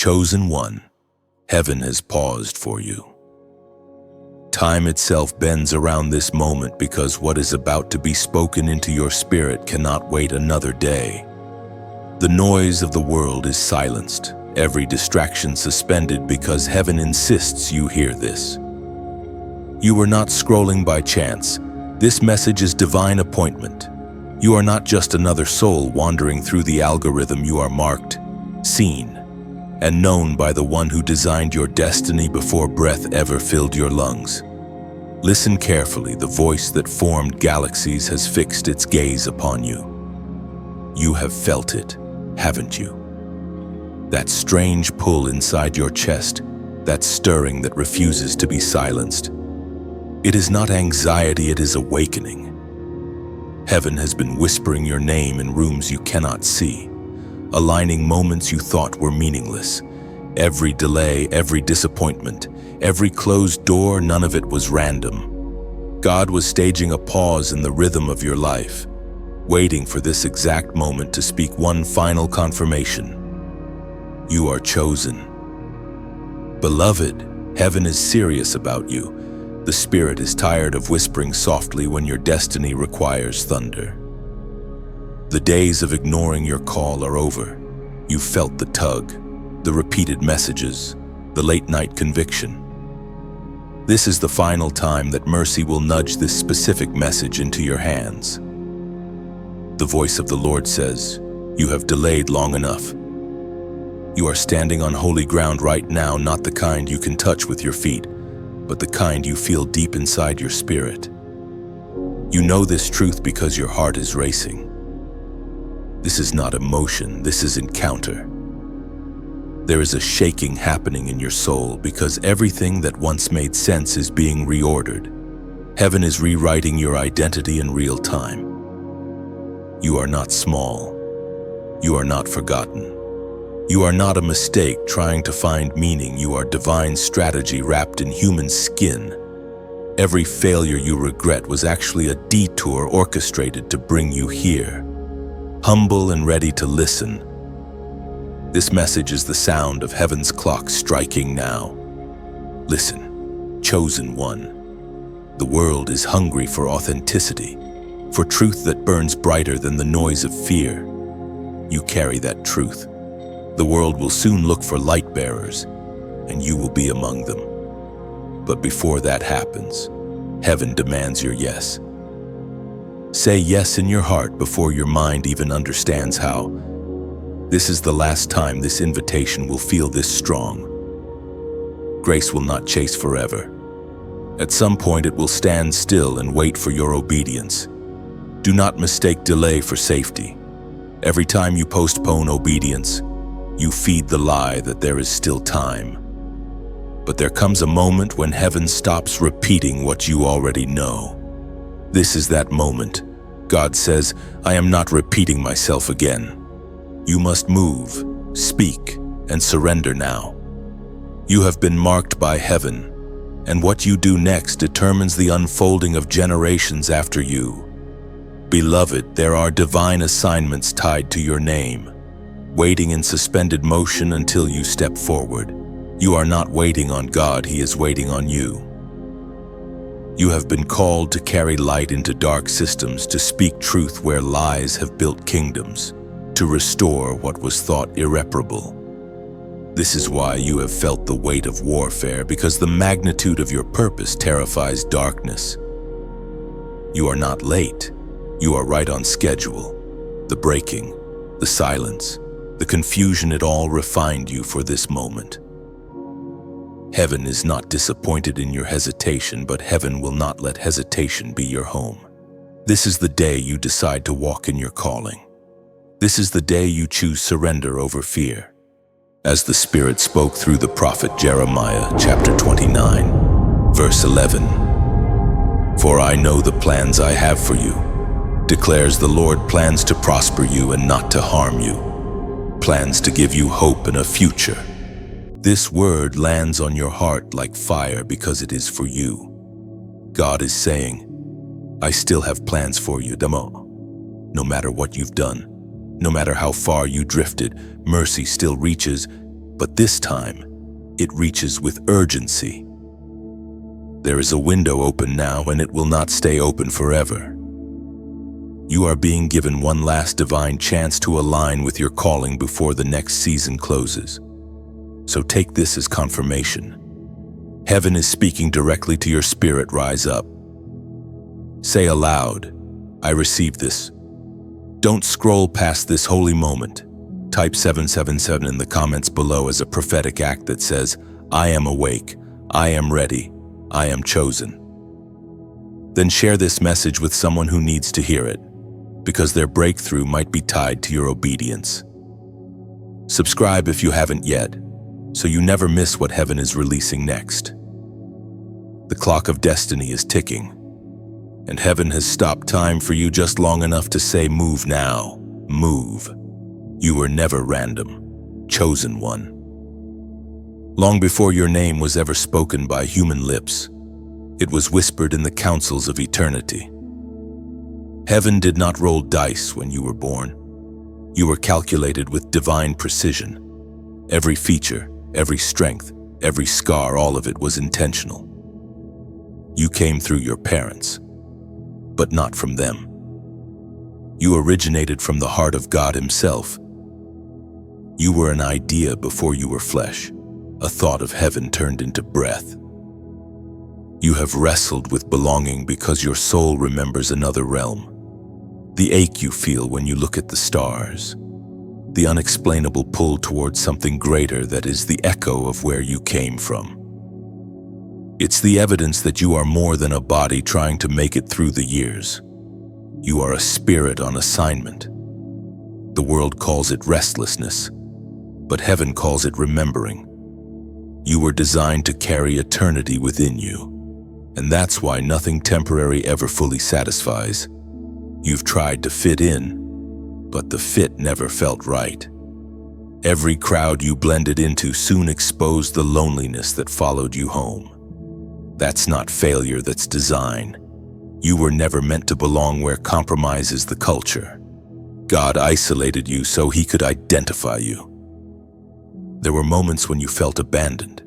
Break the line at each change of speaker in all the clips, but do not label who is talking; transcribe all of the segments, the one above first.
Chosen one, heaven has paused for you. Time itself bends around this moment because what is about to be spoken into your spirit cannot wait another day. The noise of the world is silenced, every distraction suspended because heaven insists you hear this. You are not scrolling by chance. This message is divine appointment. You are not just another soul wandering through the algorithm. You are marked, seen, and known by the one who designed your destiny before breath ever filled your lungs. Listen carefully. The voice that formed galaxies has fixed its gaze upon you. You have felt it, haven't you? That strange pull inside your chest, that stirring that refuses to be silenced. It is not anxiety, it is awakening. Heaven has been whispering your name in rooms you cannot see, aligning moments you thought were meaningless. Every delay, every disappointment, every closed door, none of it was random. God was staging a pause in the rhythm of your life, waiting for this exact moment to speak one final confirmation. You are chosen. Beloved, heaven is serious about you. The Spirit is tired of whispering softly when your destiny requires thunder. The days of ignoring your call are over. You felt the tug, the repeated messages, the late-night conviction. This is the final time that mercy will nudge this specific message into your hands. The voice of the Lord says, "You have delayed long enough." You are standing on holy ground right now, not the kind you can touch with your feet, but the kind you feel deep inside your spirit. You know this truth because your heart is racing. This is not emotion, this is encounter. There is a shaking happening in your soul because everything that once made sense is being reordered. Heaven is rewriting your identity in real time. You are not small. You are not forgotten. You are not a mistake trying to find meaning. You are divine strategy wrapped in human skin. Every failure you regret was actually a detour orchestrated to bring you here. Humble and ready to listen. This message is the sound of heaven's clock striking now. Listen, chosen one. The world is hungry for authenticity, for truth that burns brighter than the noise of fear. You carry that truth. The world will soon look for light bearers, and you will be among them. But before that happens, heaven demands your yes. Say yes in your heart before your mind even understands how. This is the last time this invitation will feel this strong. Grace will not chase forever. At some point it will stand still and wait for your obedience. Do not mistake delay for safety. Every time you postpone obedience, you feed the lie that there is still time. But there comes a moment when heaven stops repeating what you already know. This is that moment. God says, "I am not repeating myself again." You must move, speak, and surrender now. You have been marked by heaven, and what you do next determines the unfolding of generations after you. Beloved, there are divine assignments tied to your name, waiting in suspended motion until you step forward. You are not waiting on God, He is waiting on you. You have been called to carry light into dark systems, to speak truth where lies have built kingdoms, to restore what was thought irreparable. This is why you have felt the weight of warfare, because the magnitude of your purpose terrifies darkness. You are not late. You are right on schedule. The breaking, the silence, the confusion, it all refined you for this moment. Heaven is not disappointed in your hesitation, but heaven will not let hesitation be your home. This is the day you decide to walk in your calling. This is the day you choose surrender over fear. As the Spirit spoke through the prophet Jeremiah, chapter 29, verse 11, "For I know the plans I have for you, declares the Lord, plans to prosper you and not to harm you, plans to give you hope and a future." This word lands on your heart like fire because it is for you. God is saying, "I still have plans for you, Damo. No matter what you've done, no matter how far you drifted, mercy still reaches. But this time, it reaches with urgency. There is a window open now, and it will not stay open forever. You are being given one last divine chance to align with your calling before the next season closes. So take this as confirmation. Heaven is speaking directly to your spirit. Rise up. Say aloud, I receive this. Don't scroll past this holy moment. Type 777 in the comments below as a prophetic act that says, I am awake, I am ready, I am chosen. Then share this message with someone who needs to hear it, because their breakthrough might be tied to your obedience. Subscribe if you haven't yet, so you never miss what heaven is releasing next. The clock of destiny is ticking, and heaven has stopped time for you just long enough to say, move now, move. You were never random, chosen one. Long before your name was ever spoken by human lips, it was whispered in the councils of eternity. Heaven did not roll dice when you were born. You were calculated with divine precision. Every feature, every strength, every scar, all of it was intentional. You came through your parents, but not from them. You originated from the heart of God Himself. You were an idea before you were flesh, a thought of heaven turned into breath. You have wrestled with belonging because your soul remembers another realm. The ache you feel when you look at the stars, the unexplainable pull towards something greater that is the echo of where you came from. It's the evidence that you are more than a body trying to make it through the years. You are a spirit on assignment. The world calls it restlessness, but heaven calls it remembering. You were designed to carry eternity within you, and that's why nothing temporary ever fully satisfies. You've tried to fit in, but the fit never felt right. Every crowd you blended into soon exposed the loneliness that followed you home. That's not failure, that's design. You were never meant to belong where compromise is the culture. God isolated you so He could identify you. There were moments when you felt abandoned,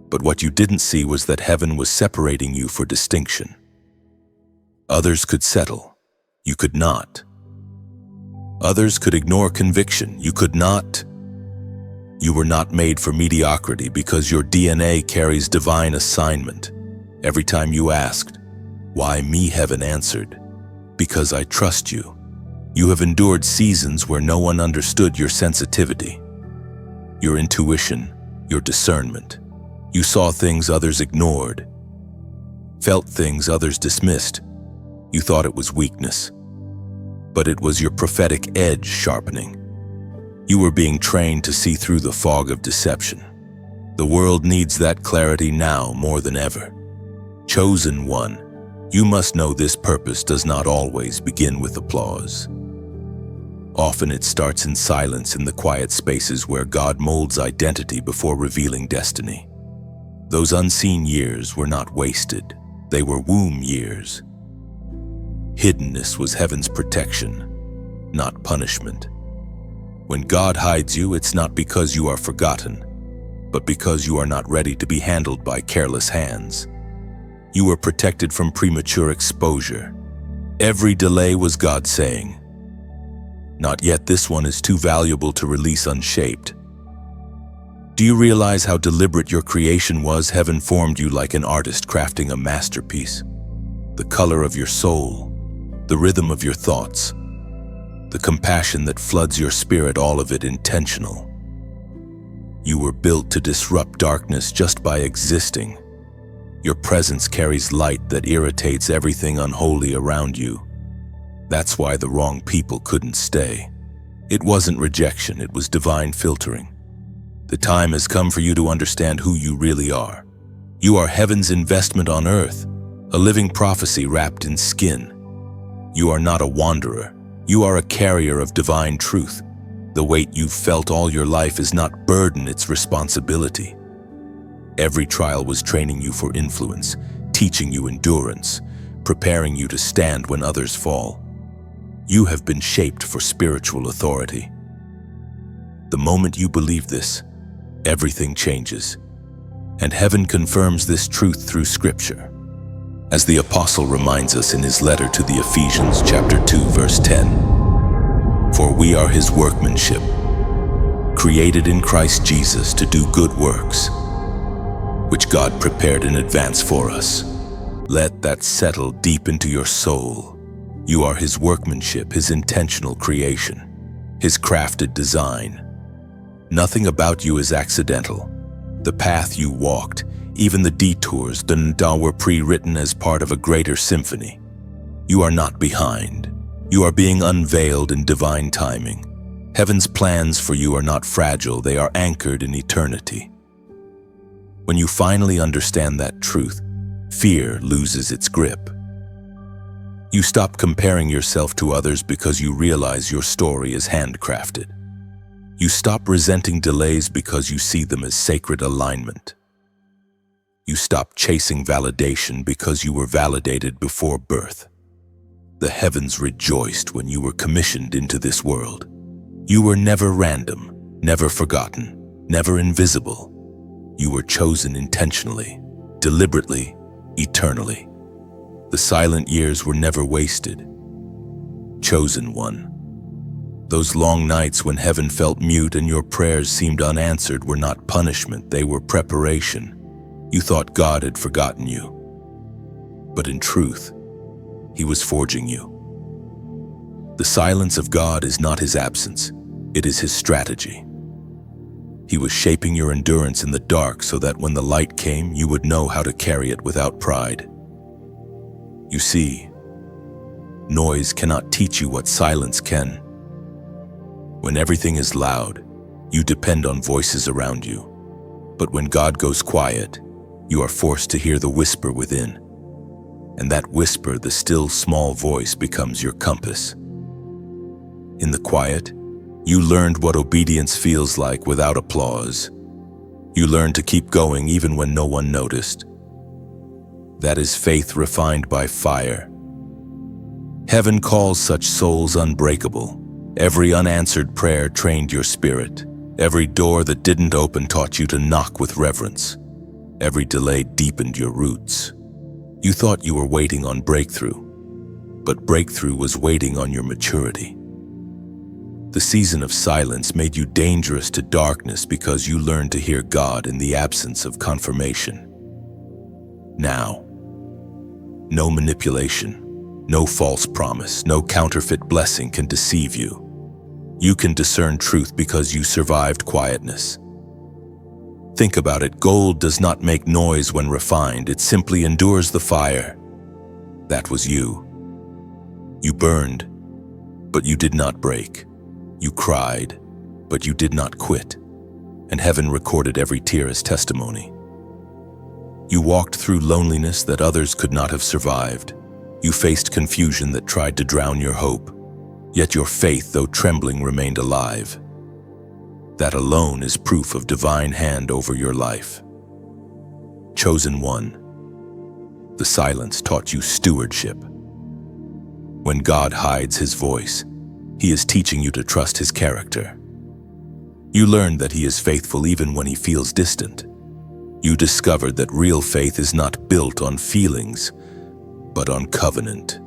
but what you didn't see was that heaven was separating you for distinction. Others could settle, you could not. Others could ignore conviction, you could not. You were not made for mediocrity because your DNA carries divine assignment. Every time you asked, "Why me?" heaven answered, "Because I trust you." You have endured seasons where no one understood your sensitivity, your intuition, your discernment. You saw things others ignored, felt things others dismissed. You thought it was weakness, but it was your prophetic edge sharpening. You were being trained to see through the fog of deception. The world needs that clarity now more than ever. Chosen one, you must know this purpose does not always begin with applause. Often it starts in silence, in the quiet spaces where God molds identity before revealing destiny. Those unseen years were not wasted, they were womb years. Hiddenness was heaven's protection, not punishment. When God hides you, it's not because you are forgotten, but because you are not ready to be handled by careless hands. You were protected from premature exposure. Every delay was God saying, "Not yet, this one is too valuable to release unshaped." Do you realize how deliberate your creation was? Heaven formed you like an artist crafting a masterpiece. The color of your soul, the rhythm of your thoughts, the compassion that floods your spirit, all of it intentional. You were built to disrupt darkness just by existing. Your presence carries light that irritates everything unholy around you. That's why the wrong people couldn't stay. It wasn't rejection, it was divine filtering. The time has come for you to understand who you really are. You are heaven's investment on earth, a living prophecy wrapped in skin. You are not a wanderer. You are a carrier of divine truth. The weight you've felt all your life is not burden, it's responsibility. Every trial was training you for influence, teaching you endurance, preparing you to stand when others fall. You have been shaped for spiritual authority. The moment you believe this, everything changes. And heaven confirms this truth through Scripture. As the Apostle reminds us in his letter to the Ephesians chapter 2, verse 10, "For we are his workmanship, created in Christ Jesus to do good works, which God prepared in advance for us." Let that settle deep into your soul. You are his workmanship, his intentional creation, his crafted design. Nothing about you is accidental. The path you walked, even the detours, were pre-written as part of a greater symphony. You are not behind. You are being unveiled in divine timing. Heaven's plans for you are not fragile, they are anchored in eternity. When you finally understand that truth, fear loses its grip. You stop comparing yourself to others because you realize your story is handcrafted. You stop resenting delays because you see them as sacred alignment. You stop chasing validation because you were validated before birth. The heavens rejoiced when you were commissioned into this world. You were never random, never forgotten, never invisible. You were chosen intentionally, deliberately, eternally. The silent years were never wasted. Chosen one. Those long nights when heaven felt mute and your prayers seemed unanswered were not punishment, they were preparation. You thought God had forgotten you. But in truth, he was forging you. The silence of God is not his absence, it is his strategy. He was shaping your endurance in the dark so that when the light came, you would know how to carry it without pride. You see, noise cannot teach you what silence can. When everything is loud, you depend on voices around you. But when God goes quiet, you are forced to hear the whisper within. And that whisper, the still small voice, becomes your compass. In the quiet, you learned what obedience feels like without applause. You learned to keep going even when no one noticed. That is faith refined by fire. Heaven calls such souls unbreakable. Every unanswered prayer trained your spirit. Every door that didn't open taught you to knock with reverence. Every delay deepened your roots. You thought you were waiting on breakthrough, but breakthrough was waiting on your maturity. The season of silence made you dangerous to darkness because you learned to hear God in the absence of confirmation. Now, no manipulation, no false promise, no counterfeit blessing can deceive you. You can discern truth because you survived quietness. Think about it, gold does not make noise when refined, it simply endures the fire. That was you. You burned, but you did not break. You cried, but you did not quit. And heaven recorded every tear as testimony. You walked through loneliness that others could not have survived. You faced confusion that tried to drown your hope. Yet your faith, though trembling, remained alive. That alone is proof of divine hand over your life. Chosen one. The silence taught you stewardship. When God hides his voice, he is teaching you to trust his character. You learned that he is faithful even when he feels distant. You discovered that real faith is not built on feelings, but on covenant.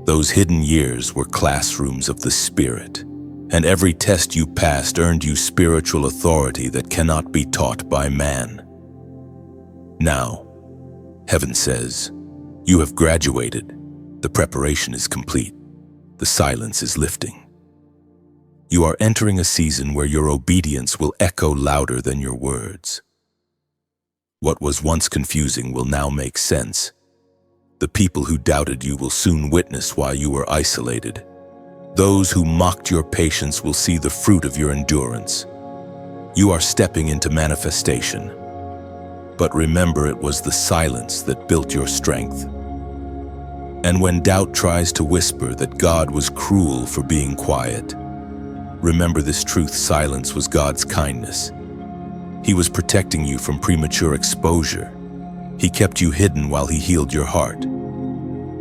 Those hidden years were classrooms of the Spirit, and every test you passed earned you spiritual authority that cannot be taught by man. Now, heaven says, you have graduated. The preparation is complete. The silence is lifting. You are entering a season where your obedience will echo louder than your words. What was once confusing will now make sense. The people who doubted you will soon witness why you were isolated. Those who mocked your patience will see the fruit of your endurance. You are stepping into manifestation. But remember, it was the silence that built your strength. And when doubt tries to whisper that God was cruel for being quiet, remember this truth: silence was God's kindness. He was protecting you from premature exposure. He kept you hidden while he healed your heart.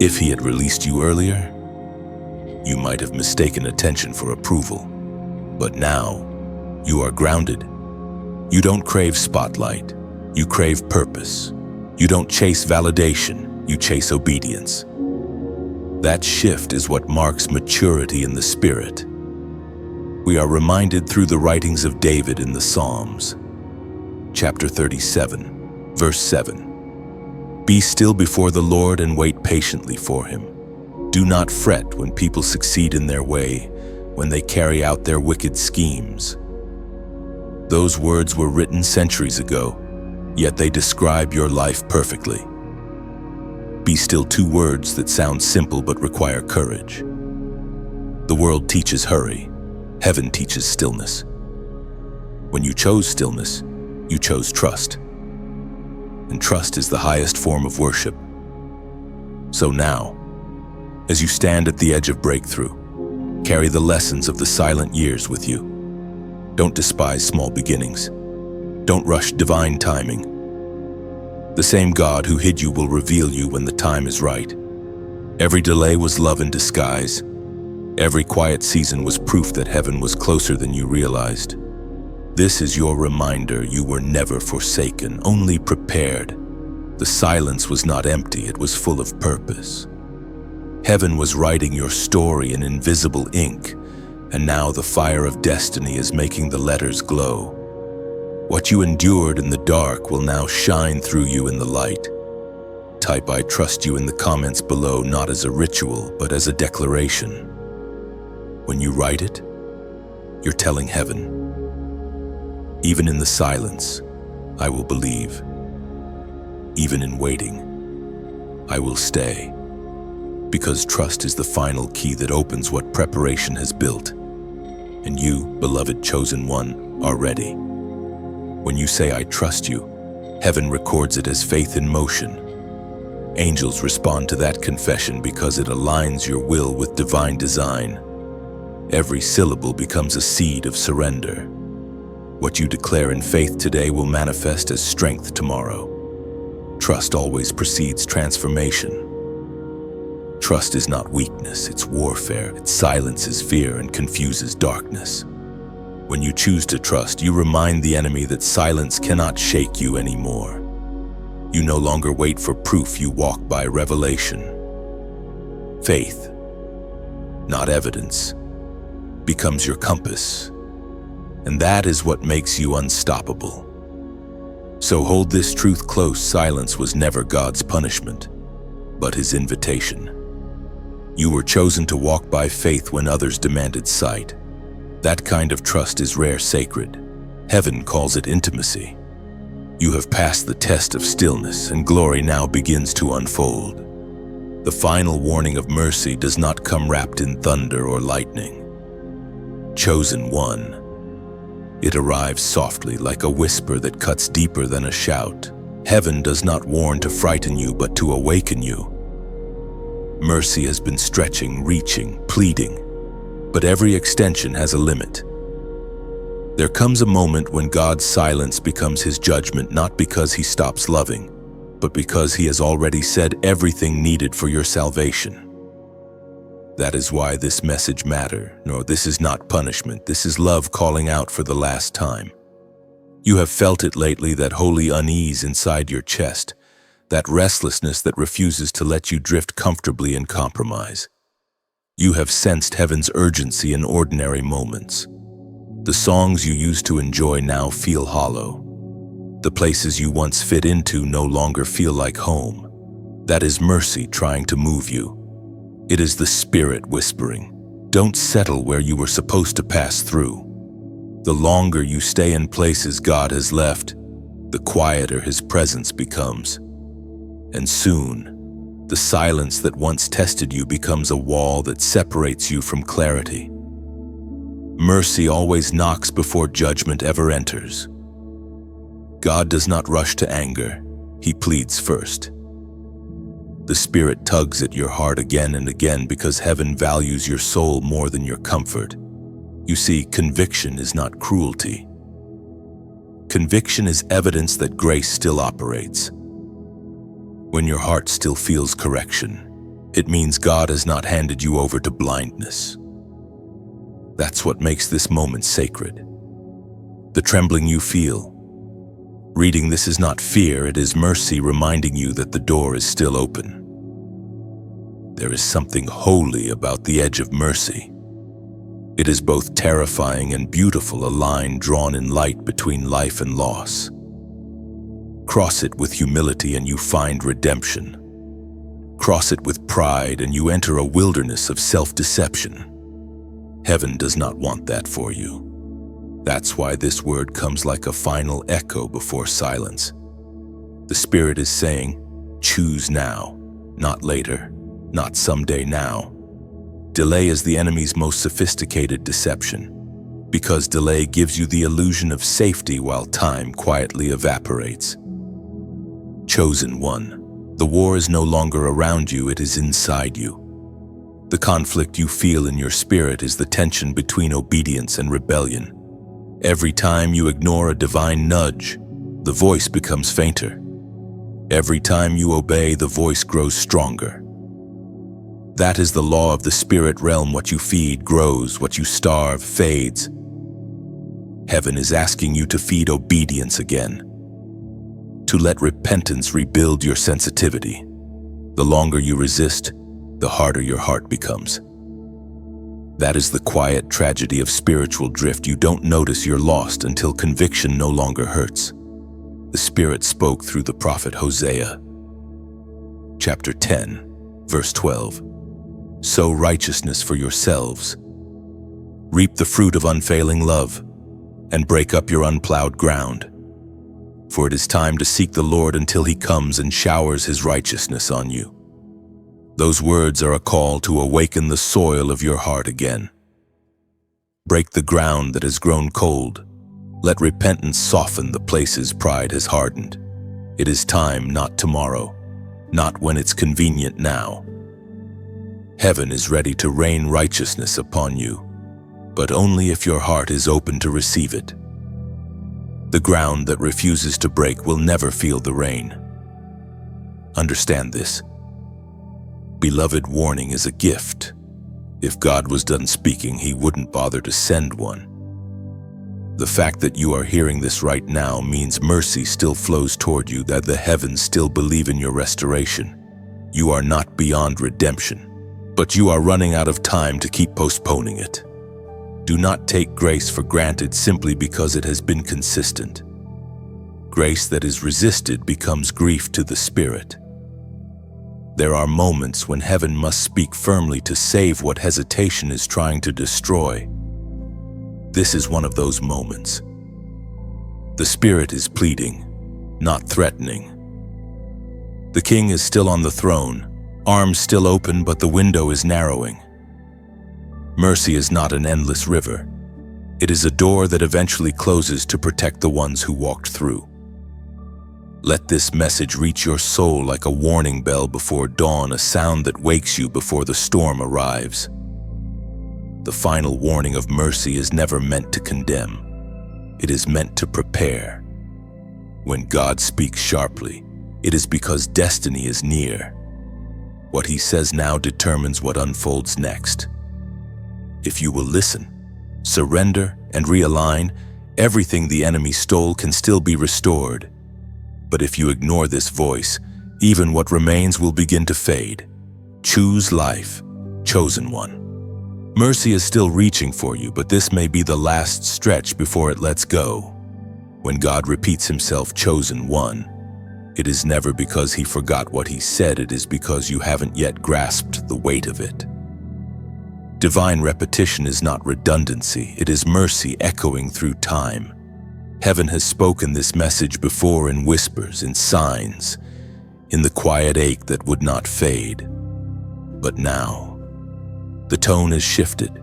If he had released you earlier, you might have mistaken attention for approval. But now, you are grounded. You don't crave spotlight, you crave purpose. You don't chase validation, you chase obedience. That shift is what marks maturity in the Spirit. We are reminded through the writings of David in the Psalms. Chapter 37, verse 7. Be still before the Lord and wait patiently for him. Do not fret when people succeed in their way, when they carry out their wicked schemes. Those words were written centuries ago, yet they describe your life perfectly. Be still, two words that sound simple but require courage. The world teaches hurry. Heaven teaches stillness. When you chose stillness, you chose trust. And trust is the highest form of worship. So now, as you stand at the edge of breakthrough, carry the lessons of the silent years with you. Don't despise small beginnings. Don't rush divine timing. The same God who hid you will reveal you when the time is right. Every delay was love in disguise. Every quiet season was proof that heaven was closer than you realized. This is your reminder you were never forsaken, only prepared. The silence was not empty, it was full of purpose. Heaven was writing your story in invisible ink, and now the fire of destiny is making the letters glow. What you endured in the dark will now shine through you in the light. Type "I trust you" in the comments below, not as a ritual, but as a declaration. When you write it, you're telling heaven, even in the silence, I will believe. Even in waiting, I will stay. Because trust is the final key that opens what preparation has built. And you, beloved chosen one, are ready. When you say "I trust you," heaven records it as faith in motion. Angels respond to that confession because it aligns your will with divine design. Every syllable becomes a seed of surrender. What you declare in faith today will manifest as strength tomorrow. Trust always precedes transformation. Trust is not weakness, it's warfare. It silences fear and confuses darkness. When you choose to trust, you remind the enemy that silence cannot shake you anymore. You no longer wait for proof, you walk by revelation. Faith, not evidence, becomes your compass. And that is what makes you unstoppable. So hold this truth close: silence was never God's punishment, but his invitation. You were chosen to walk by faith when others demanded sight. That kind of trust is rare, sacred. Heaven calls it intimacy. You have passed the test of stillness, and glory now begins to unfold. The final warning of mercy does not come wrapped in thunder or lightning. Chosen one. It arrives softly, like a whisper that cuts deeper than a shout. Heaven does not warn to frighten you, but to awaken you. Mercy has been stretching, reaching, pleading, but every extension has a limit. There comes a moment when God's silence becomes his judgment, not because he stops loving, but because he has already said everything needed for your salvation. That is why this message matters. No, this is not punishment. This is love calling out for the last time. You have felt it lately, that holy unease inside your chest, that restlessness that refuses to let you drift comfortably in compromise. You have sensed heaven's urgency in ordinary moments. The songs you used to enjoy now feel hollow. The places you once fit into no longer feel like home. That is mercy trying to move you. It is the Spirit whispering, don't settle where you were supposed to pass through. The longer you stay in places God has left, the quieter his presence becomes. And soon, the silence that once tested you becomes a wall that separates you from clarity. Mercy always knocks before judgment ever enters. God does not rush to anger, he pleads first. The Spirit tugs at your heart again and again because heaven values your soul more than your comfort. You see, conviction is not cruelty. Conviction is evidence that grace still operates. When your heart still feels correction, it means God has not handed you over to blindness. That's what makes this moment sacred. The trembling you feel, Reading this is not fear, it is mercy reminding you that the door is still open. There is something holy about the edge of mercy. It is both terrifying and beautiful, a line drawn in light between life and loss. Cross it with humility and you find redemption. Cross it with pride and you enter a wilderness of self-deception. Heaven does not want that for you. That's why this word comes like a final echo before silence. The Spirit is saying, choose now, not later, not someday now. Delay is the enemy's most sophisticated deception, because delay gives you the illusion of safety while time quietly evaporates. Chosen one, the war is no longer around you, it is inside you. The conflict you feel in your spirit is the tension between obedience and rebellion. Every time you ignore a divine nudge, the voice becomes fainter. Every time you obey, the voice grows stronger. That is the law of the spirit realm. What you feed grows, what you starve fades. Heaven is asking you to feed obedience again, to let repentance rebuild your sensitivity. The longer you resist, the harder your heart becomes. That is the quiet tragedy of spiritual drift. You don't notice you're lost until conviction no longer hurts. The Spirit spoke through the prophet Hosea. Chapter 10, verse 12. Sow righteousness for yourselves. Reap the fruit of unfailing love, and break up your unplowed ground. For it is time to seek the Lord until He comes and showers His righteousness on you. Those words are a call to awaken the soil of your heart again. Break the ground that has grown cold. Let repentance soften the places pride has hardened. It is time, not tomorrow, not when it's convenient now. Heaven is ready to rain righteousness upon you, but only if your heart is open to receive it. The ground that refuses to break will never feel the rain. Understand this. Beloved, warning is a gift. If God was done speaking, He wouldn't bother to send one. The fact that you are hearing this right now means mercy still flows toward you, that the heavens still believe in your restoration. You are not beyond redemption, but you are running out of time to keep postponing it. Do not take grace for granted simply because it has been consistent. Grace that is resisted becomes grief to the spirit. There are moments when heaven must speak firmly to save what hesitation is trying to destroy. This is one of those moments. The Spirit is pleading, not threatening. The King is still on the throne, arms still open, but the window is narrowing. Mercy is not an endless river. It is a door that eventually closes to protect the ones who walked through. Let this message reach your soul like a warning bell before dawn, a sound that wakes you before the storm arrives. The final warning of mercy is never meant to condemn. It is meant to prepare. When God speaks sharply, it is because destiny is near. What He says now determines what unfolds next. If you will listen, surrender, and realign, everything the enemy stole can still be restored. But if you ignore this voice, even what remains will begin to fade. Choose life, chosen one. Mercy is still reaching for you, but this may be the last stretch before it lets go. When God repeats Himself, chosen one, it is never because He forgot what He said, it is because you haven't yet grasped the weight of it. Divine repetition is not redundancy, it is mercy echoing through time. Heaven has spoken this message before in whispers, in signs, in the quiet ache that would not fade. But now, the tone is shifted.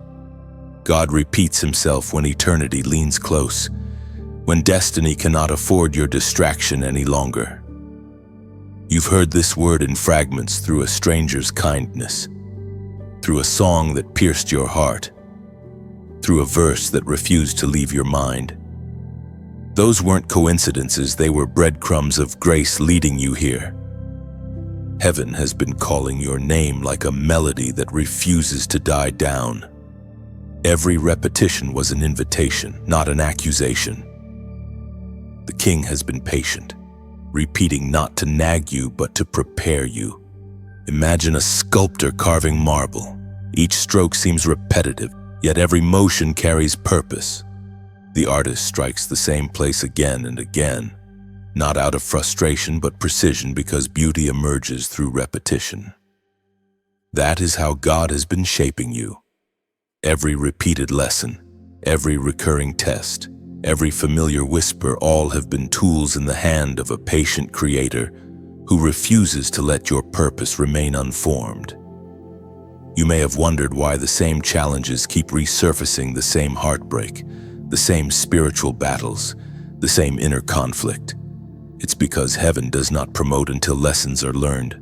God repeats Himself when eternity leans close, when destiny cannot afford your distraction any longer. You've heard this word in fragments through a stranger's kindness, through a song that pierced your heart, through a verse that refused to leave your mind. Those weren't coincidences, they were breadcrumbs of grace leading you here. Heaven has been calling your name like a melody that refuses to die down. Every repetition was an invitation, not an accusation. The King has been patient, repeating not to nag you but to prepare you. Imagine a sculptor carving marble. Each stroke seems repetitive, yet every motion carries purpose. The artist strikes the same place again and again, not out of frustration but precision, because beauty emerges through repetition. That is how God has been shaping you. Every repeated lesson, every recurring test, every familiar whisper, all have been tools in the hand of a patient Creator who refuses to let your purpose remain unformed. You may have wondered why the same challenges keep resurfacing, the same heartbreak, the same spiritual battles, the same inner conflict. It's because heaven does not promote until lessons are learned.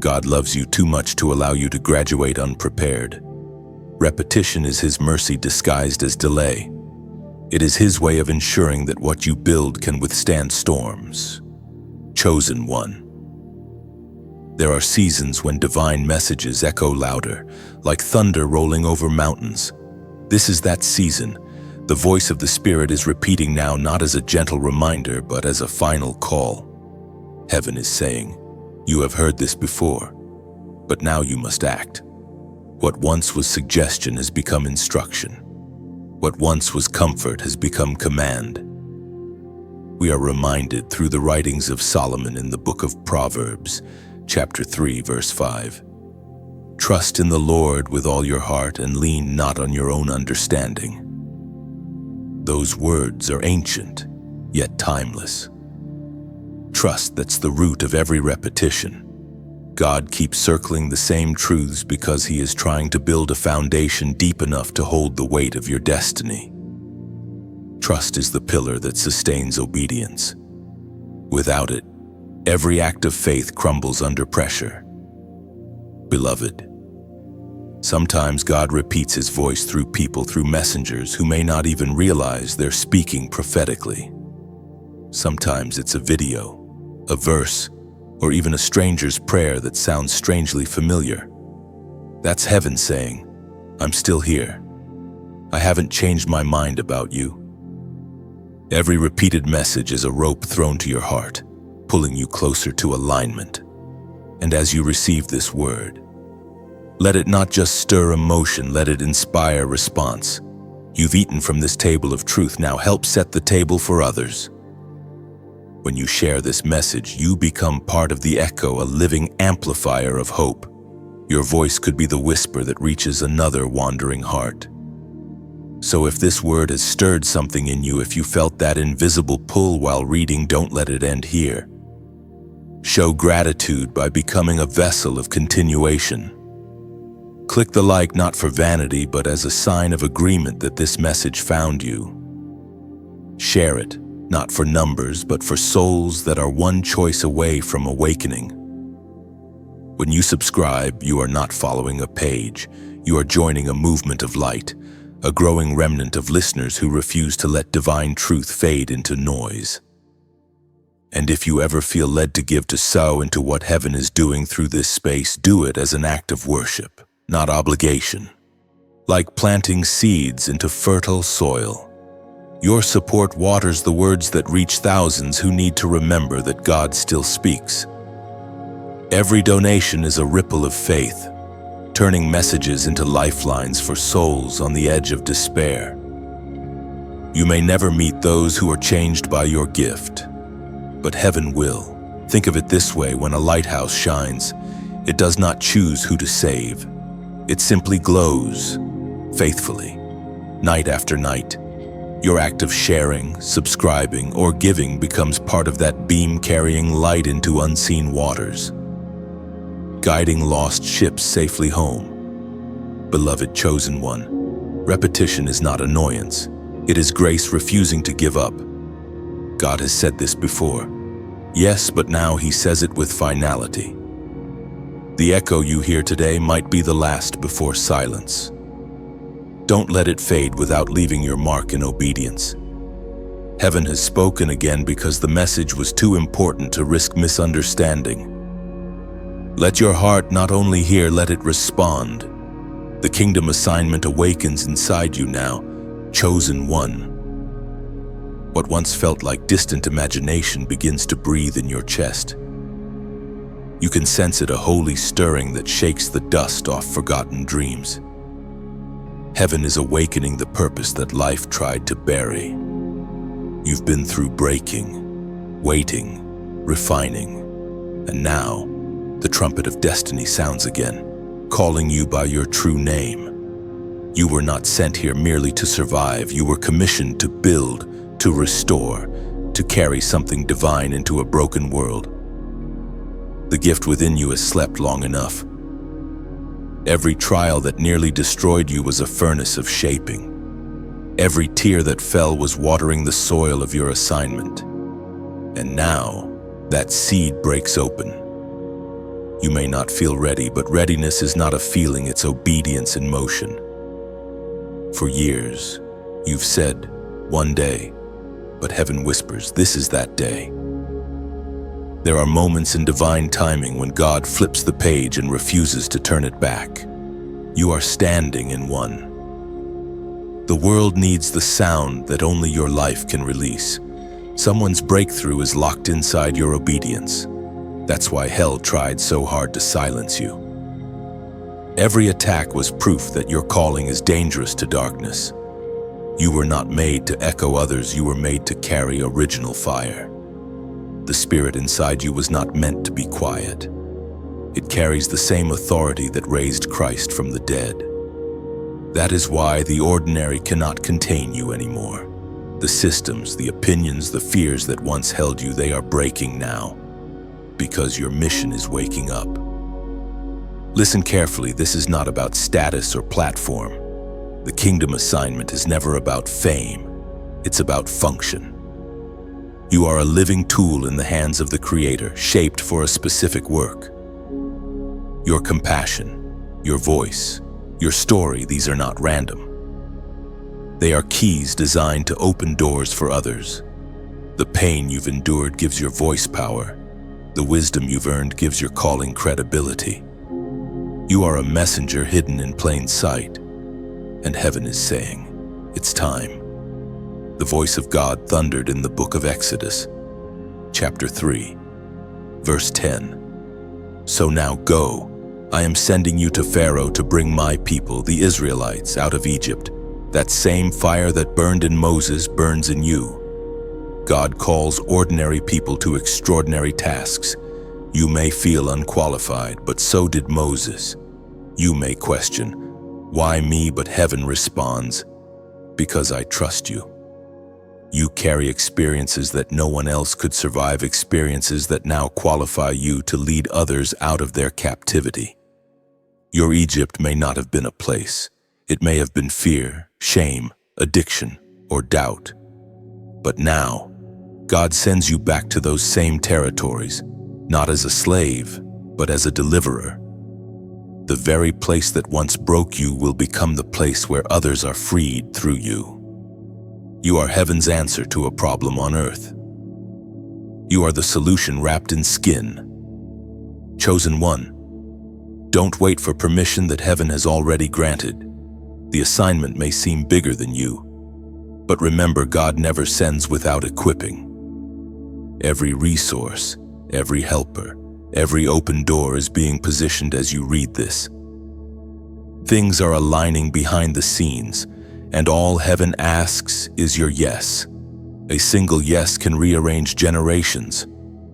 God loves you too much to allow you to graduate unprepared. Repetition is His mercy disguised as delay. It is His way of ensuring that what you build can withstand storms. Chosen one. There are seasons when divine messages echo louder, like thunder rolling over mountains. This is that season. The voice of the Spirit is repeating now, not as a gentle reminder, but as a final call. Heaven is saying, "You have heard this before, but now you must act." What once was suggestion has become instruction. What once was comfort has become command. We are reminded through the writings of Solomon in the book of Proverbs, chapter 3, verse 5. Trust in the Lord with all your heart and lean not on your own understanding. Those words are ancient, yet timeless. Trust, that's the root of every repetition. God keeps circling the same truths because He is trying to build a foundation deep enough to hold the weight of your destiny. Trust is the pillar that sustains obedience. Without it, every act of faith crumbles under pressure. Beloved, sometimes God repeats His voice through people, through messengers who may not even realize they're speaking prophetically. Sometimes it's a video, a verse, or even a stranger's prayer that sounds strangely familiar. That's heaven saying, "I'm still here. I haven't changed my mind about you." Every repeated message is a rope thrown to your heart, pulling you closer to alignment. And as you receive this word, let it not just stir emotion, let it inspire response. You've eaten from this table of truth, now help set the table for others. When you share this message, you become part of the echo, a living amplifier of hope. Your voice could be the whisper that reaches another wandering heart. So if this word has stirred something in you, if you felt that invisible pull while reading, don't let it end here. Show gratitude by becoming a vessel of continuation. Click the like not for vanity, but as a sign of agreement that this message found you. Share it, not for numbers, but for souls that are one choice away from awakening. When you subscribe, you are not following a page. You are joining a movement of light, a growing remnant of listeners who refuse to let divine truth fade into noise. And if you ever feel led to give, to sow into what heaven is doing through this space, do it as an act of worship, not obligation. Like planting seeds into fertile soil. Your support waters the words that reach thousands who need to remember that God still speaks. Every donation is a ripple of faith, turning messages into lifelines for souls on the edge of despair. You may never meet those who are changed by your gift, but heaven will. Think of it this way: when a lighthouse shines, it does not choose who to save. It simply glows, faithfully, night after night. Your act of sharing, subscribing, or giving becomes part of that beam carrying light into unseen waters, guiding lost ships safely home. Beloved chosen one, repetition is not annoyance. It is grace refusing to give up. God has said this before. Yes, but now He says it with finality. The echo you hear today might be the last before silence. Don't let it fade without leaving your mark in obedience. Heaven has spoken again because the message was too important to risk misunderstanding. Let your heart not only hear, let it respond. The kingdom assignment awakens inside you now, chosen one. What once felt like distant imagination begins to breathe in your chest. You can sense it, a holy stirring that shakes the dust off forgotten dreams. Heaven is awakening the purpose that life tried to bury. You've been through breaking, waiting, refining, and now the trumpet of destiny sounds again, calling you by your true name. You were not sent here merely to survive. You were commissioned to build, to restore, to carry something divine into a broken world. The gift within you has slept long enough. Every trial that nearly destroyed you was a furnace of shaping. Every tear that fell was watering the soil of your assignment. And now, that seed breaks open. You may not feel ready, but readiness is not a feeling, it's obedience in motion. For years, you've said, one day, but heaven whispers, this is that day. There are moments in divine timing when God flips the page and refuses to turn it back. You are standing in one. The world needs the sound that only your life can release. Someone's breakthrough is locked inside your obedience. That's why hell tried so hard to silence you. Every attack was proof that your calling is dangerous to darkness. You were not made to echo others, you were made to carry original fire. The spirit inside you was not meant to be quiet. It carries the same authority that raised Christ from the dead. That is why the ordinary cannot contain you anymore. The systems, the opinions, the fears that once held you, they are breaking now, because your mission is waking up. Listen carefully, this is not about status or platform. The kingdom assignment is never about fame, it's about function. You are a living tool in the hands of the Creator, shaped for a specific work. Your compassion, your voice, your story, these are not random. They are keys designed to open doors for others. The pain you've endured gives your voice power. The wisdom you've earned gives your calling credibility. You are a messenger hidden in plain sight, and heaven is saying, it's time. The voice of God thundered in the book of Exodus, chapter 3, verse 10. So now go, I am sending you to Pharaoh to bring my people, the Israelites, out of Egypt. That same fire that burned in Moses burns in you. God calls ordinary people to extraordinary tasks. You may feel unqualified, but so did Moses. You may question, why me? But heaven responds, because I trust you. You carry experiences that no one else could survive, experiences that now qualify you to lead others out of their captivity. Your Egypt may not have been a place. It may have been fear, shame, addiction, or doubt. But now, God sends you back to those same territories, not as a slave, but as a deliverer. The very place that once broke you will become the place where others are freed through you. You are heaven's answer to a problem on earth. You are the solution wrapped in skin. Chosen one. Don't wait for permission that heaven has already granted. The assignment may seem bigger than you, but remember, God never sends without equipping. Every resource, every helper, every open door is being positioned as you read this. Things are aligning behind the scenes, and all heaven asks is your yes. A single yes can rearrange generations.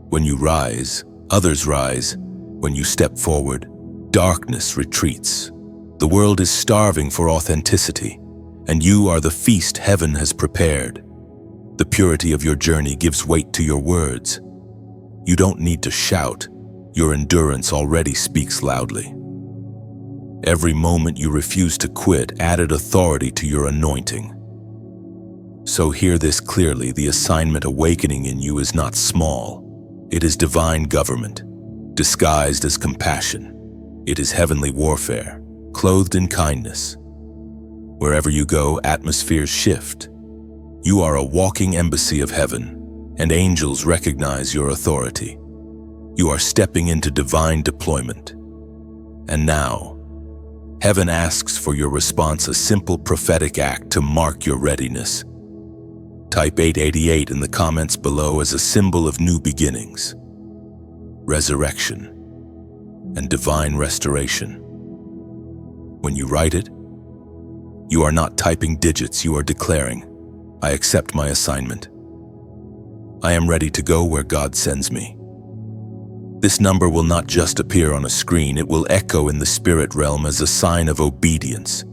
When you rise, others rise. When you step forward, darkness retreats. The world is starving for authenticity, and you are the feast heaven has prepared. The purity of your journey gives weight to your words. You don't need to shout. Your endurance already speaks loudly. Every moment you refuse to quit added authority to your anointing. So hear this clearly, the assignment awakening in you is not small. It is divine government, disguised as compassion. It is heavenly warfare, clothed in kindness. Wherever you go, atmospheres shift. You are a walking embassy of heaven, and angels recognize your authority. You are stepping into divine deployment. And now, heaven asks for your response, a simple prophetic act to mark your readiness. Type 888 in the comments below as a symbol of new beginnings, resurrection, and divine restoration. When you write it, you are not typing digits, you are declaring, I accept my assignment. I am ready to go where God sends me. This number will not just appear on a screen, it will echo in the spirit realm as a sign of obedience.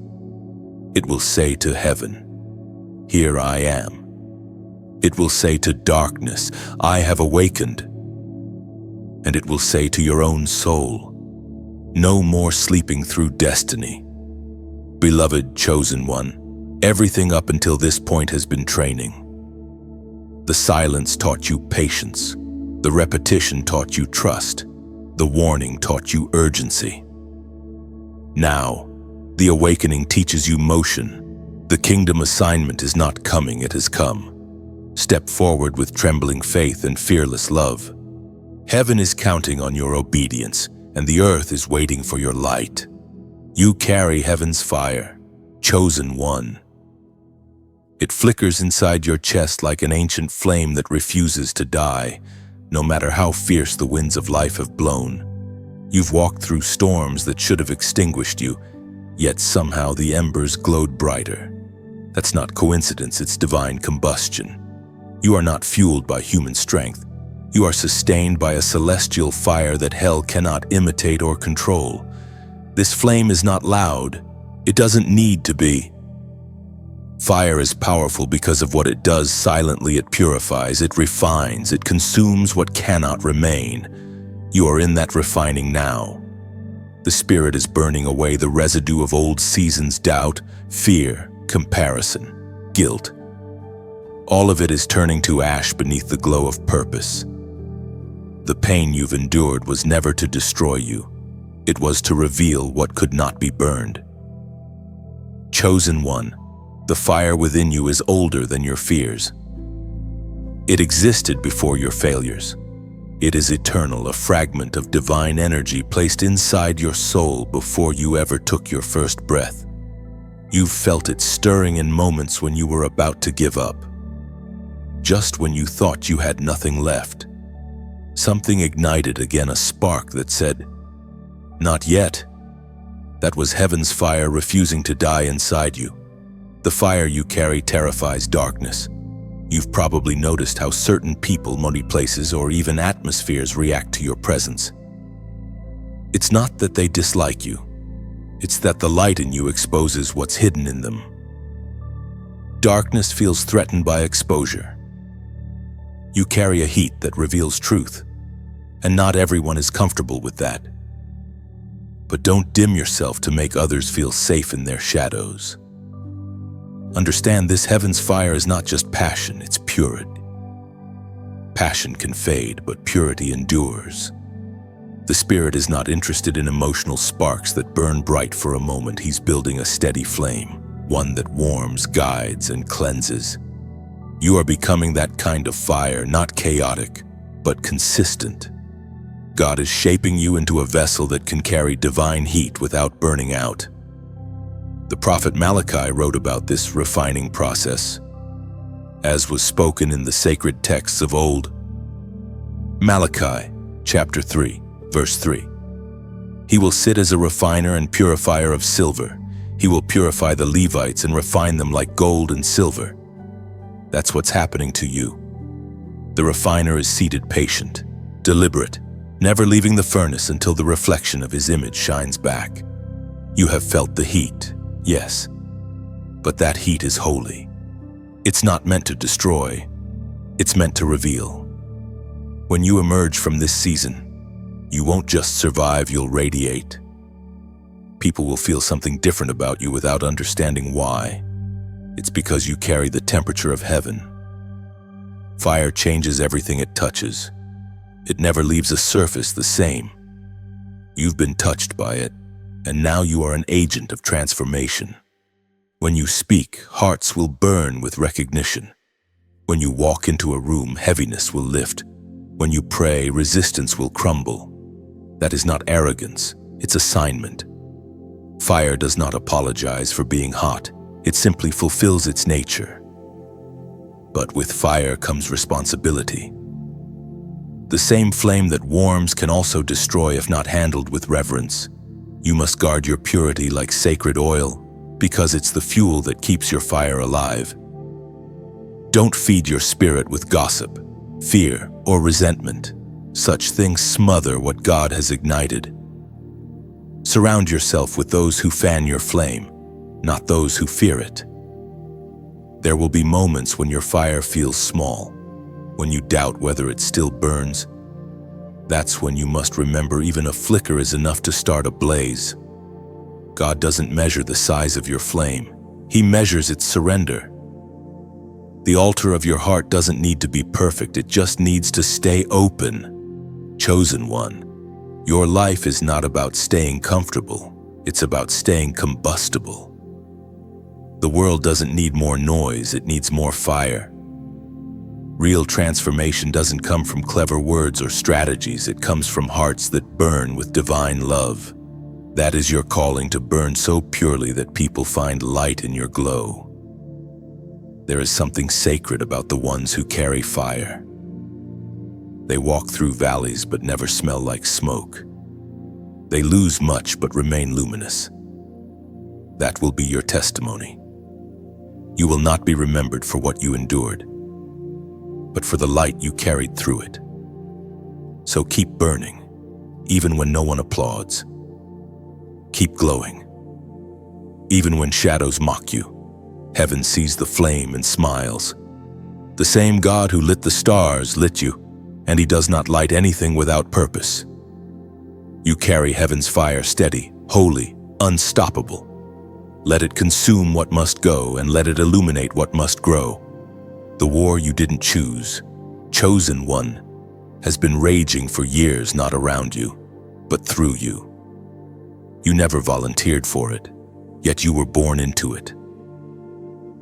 It will say to heaven, here I am. It will say to darkness, I have awakened. And it will say to your own soul, no more sleeping through destiny. Beloved chosen one, everything up until this point has been training. The silence taught you patience. The repetition taught you trust. The warning taught you urgency. Now, the awakening teaches you motion. The kingdom assignment is not coming, it has come. Step forward with trembling faith and fearless love. Heaven is counting on your obedience, and the earth is waiting for your light. You carry heaven's fire, chosen one. It flickers inside your chest like an ancient flame that refuses to die, no matter how fierce the winds of life have blown. You've walked through storms that should have extinguished you, yet somehow the embers glowed brighter. That's not coincidence, it's divine combustion. You are not fueled by human strength. You are sustained by a celestial fire that hell cannot imitate or control. This flame is not loud. It doesn't need to be. Fire is powerful because of what it does silently. It purifies, it refines, it consumes what cannot remain. You are in that refining now. The Spirit is burning away the residue of old seasons, doubt, fear, comparison, guilt. All of it is turning to ash beneath the glow of purpose. The pain you've endured was never to destroy you. It was to reveal what could not be burned. Chosen one, the fire within you is older than your fears. It existed before your failures. It is eternal, a fragment of divine energy placed inside your soul before you ever took your first breath. You've felt it stirring in moments when you were about to give up. Just when you thought you had nothing left, something ignited again, a spark that said, not yet. That was heaven's fire refusing to die inside you. The fire you carry terrifies darkness. You've probably noticed how certain people, places, or even atmospheres react to your presence. It's not that they dislike you. It's that the light in you exposes what's hidden in them. Darkness feels threatened by exposure. You carry a heat that reveals truth, and not everyone is comfortable with that. But don't dim yourself to make others feel safe in their shadows. Understand this heaven's fire is not just passion, it's purity. Passion can fade, but purity endures. The Spirit is not interested in emotional sparks that burn bright for a moment. He's building a steady flame, one that warms, guides, and cleanses. You are becoming that kind of fire, not chaotic, but consistent. God is shaping you into a vessel that can carry divine heat without burning out. The prophet Malachi wrote about this refining process, as was spoken in the sacred texts of old. Malachi, chapter 3, verse 3. He will sit as a refiner and purifier of silver. He will purify the Levites and refine them like gold and silver. That's what's happening to you. The refiner is seated patient, deliberate, never leaving the furnace until the reflection of his image shines back. You have felt the heat, yes, but that heat is holy. It's not meant to destroy, it's meant to reveal. When you emerge from this season, you won't just survive, you'll radiate. People will feel something different about you without understanding why. It's because you carry the temperature of heaven. Fire changes everything it touches. It never leaves a surface the same. You've been touched by it, and now you are an agent of transformation. When you speak, hearts will burn with recognition. When you walk into a room, heaviness will lift. When you pray, resistance will crumble. That is not arrogance, it's assignment. Fire does not apologize for being hot. It simply fulfills its nature. but with fire comes responsibility. The same flame that warms can also destroy if not handled with reverence. You must guard your purity like sacred oil, because it's the fuel that keeps your fire alive. Don't feed your spirit with gossip, fear, or resentment. Such things smother what God has ignited. Surround yourself with those who fan your flame, not those who fear it. There will be moments when your fire feels small, when you doubt whether it still burns. That's when you must remember even a flicker is enough to start a blaze. God doesn't measure the size of your flame. He measures its surrender. The altar of your heart doesn't need to be perfect, it just needs to stay open. Chosen one, your life is not about staying comfortable, it's about staying combustible. The world doesn't need more noise, it needs more fire. Real transformation doesn't come from clever words or strategies, it comes from hearts that burn with divine love. That is your calling, to burn so purely that people find light in your glow. There is something sacred about the ones who carry fire. They walk through valleys but never smell like smoke. They lose much but remain luminous. That will be your testimony. You will not be remembered for what you endured, but for the light you carried through it. So keep burning, even when no one applauds. Keep glowing, even when shadows mock you. Heaven sees the flame and smiles. The same God who lit the stars lit you, and he does not light anything without purpose. You carry heaven's fire steady, holy, unstoppable. Let it consume what must go and let it illuminate what must grow. The war you didn't choose, chosen one, has been raging for years, not around you, but through you. You never volunteered for it, yet you were born into it.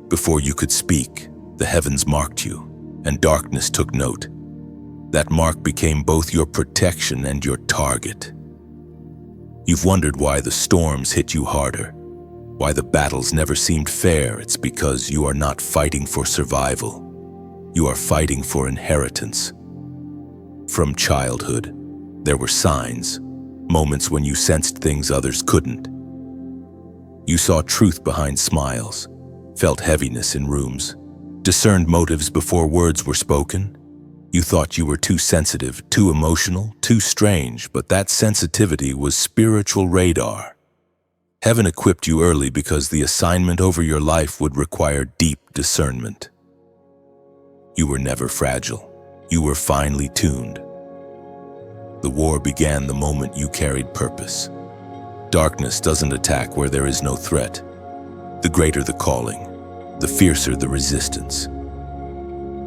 Before you could speak, the heavens marked you, and darkness took note. That mark became both your protection and your target. You've wondered why the storms hit you harder, why the battles never seemed fair. It's because you are not fighting for survival. You are fighting for inheritance. From childhood, there were signs, moments when you sensed things others couldn't. You saw truth behind smiles, felt heaviness in rooms, discerned motives before words were spoken. You thought you were too sensitive, too emotional, too strange, but that sensitivity was spiritual radar. Heaven equipped you early because the assignment over your life would require deep discernment. You were never fragile. You were finely tuned. The war began the moment you carried purpose. Darkness doesn't attack where there is no threat. The greater the calling, the fiercer the resistance.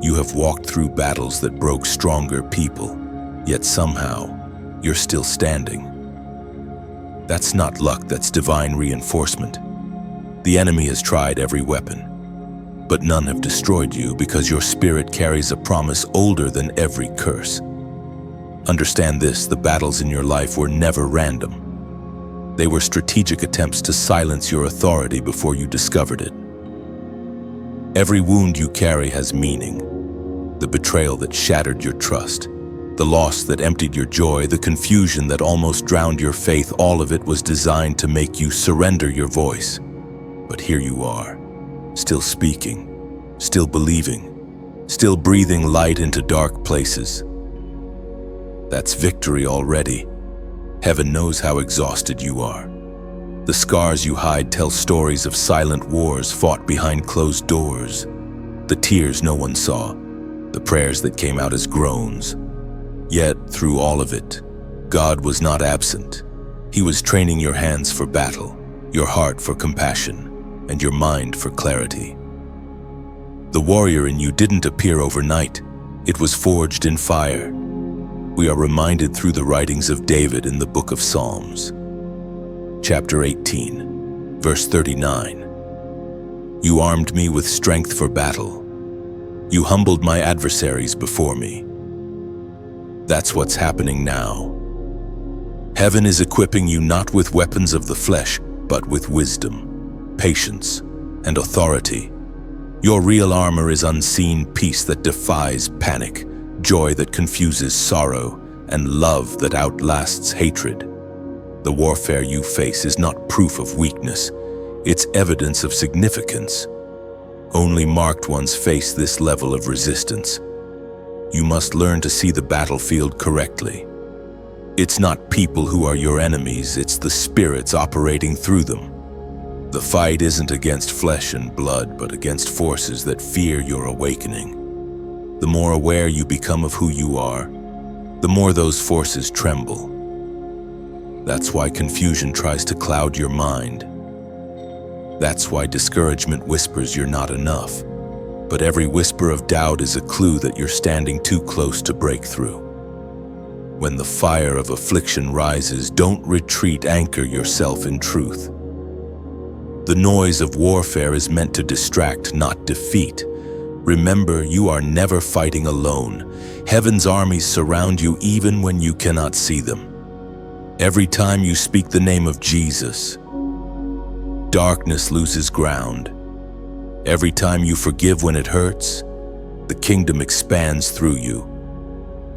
You have walked through battles that broke stronger people, yet somehow you're still standing. That's not luck, that's divine reinforcement. The enemy has tried every weapon, but none have destroyed you because your spirit carries a promise older than every curse. Understand this, the battles in your life were never random. They were strategic attempts to silence your authority before you discovered it. Every wound you carry has meaning. The betrayal that shattered your trust, the loss that emptied your joy, the confusion that almost drowned your faith, all of it was designed to make you surrender your voice. But here you are, still speaking, still believing, still breathing light into dark places. That's victory already. Heaven knows how exhausted you are. The scars you hide tell stories of silent wars fought behind closed doors. The tears no one saw, the prayers that came out as groans. Yet, through all of it, God was not absent. He was training your hands for battle, your heart for compassion, and your mind for clarity. The warrior in you didn't appear overnight. It was forged in fire. We are reminded through the writings of David in the book of Psalms. Chapter 18, verse 39. You armed me with strength for battle. You humbled my adversaries before me. That's what's happening now. Heaven is equipping you not with weapons of the flesh, but with wisdom, patience, and authority. Your real armor is unseen peace that defies panic, joy that confuses sorrow, and love that outlasts hatred. The warfare you face is not proof of weakness, it's evidence of significance. Only marked ones face this level of resistance. You must learn to see the battlefield correctly. It's not people who are your enemies, it's the spirits operating through them. The fight isn't against flesh and blood, but against forces that fear your awakening. The more aware you become of who you are, the more those forces tremble. That's why confusion tries to cloud your mind. That's why discouragement whispers you're not enough. But every whisper of doubt is a clue that you're standing too close to break through. When the fire of affliction rises, don't retreat, anchor yourself in truth. The noise of warfare is meant to distract, not defeat. Remember, you are never fighting alone. Heaven's armies surround you even when you cannot see them. Every time you speak the name of Jesus, darkness loses ground. Every time you forgive when it hurts, the kingdom expands through you.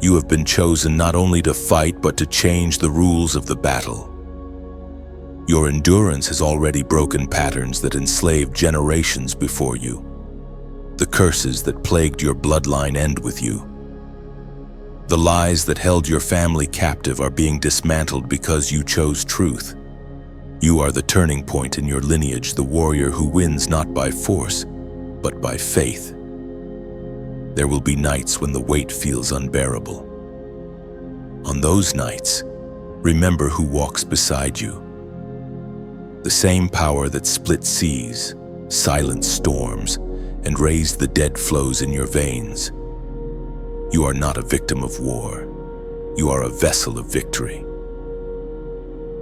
You have been chosen not only to fight, but to change the rules of the battle. Your endurance has already broken patterns that enslaved generations before you. The curses that plagued your bloodline end with you. The lies that held your family captive are being dismantled because you chose truth. You are the turning point in your lineage, the warrior who wins not by force, but by faith. There will be nights when the weight feels unbearable. On those nights, remember who walks beside you. The same power that split seas, silenced storms, and raised the dead flows in your veins. You are not a victim of war. You are a vessel of victory.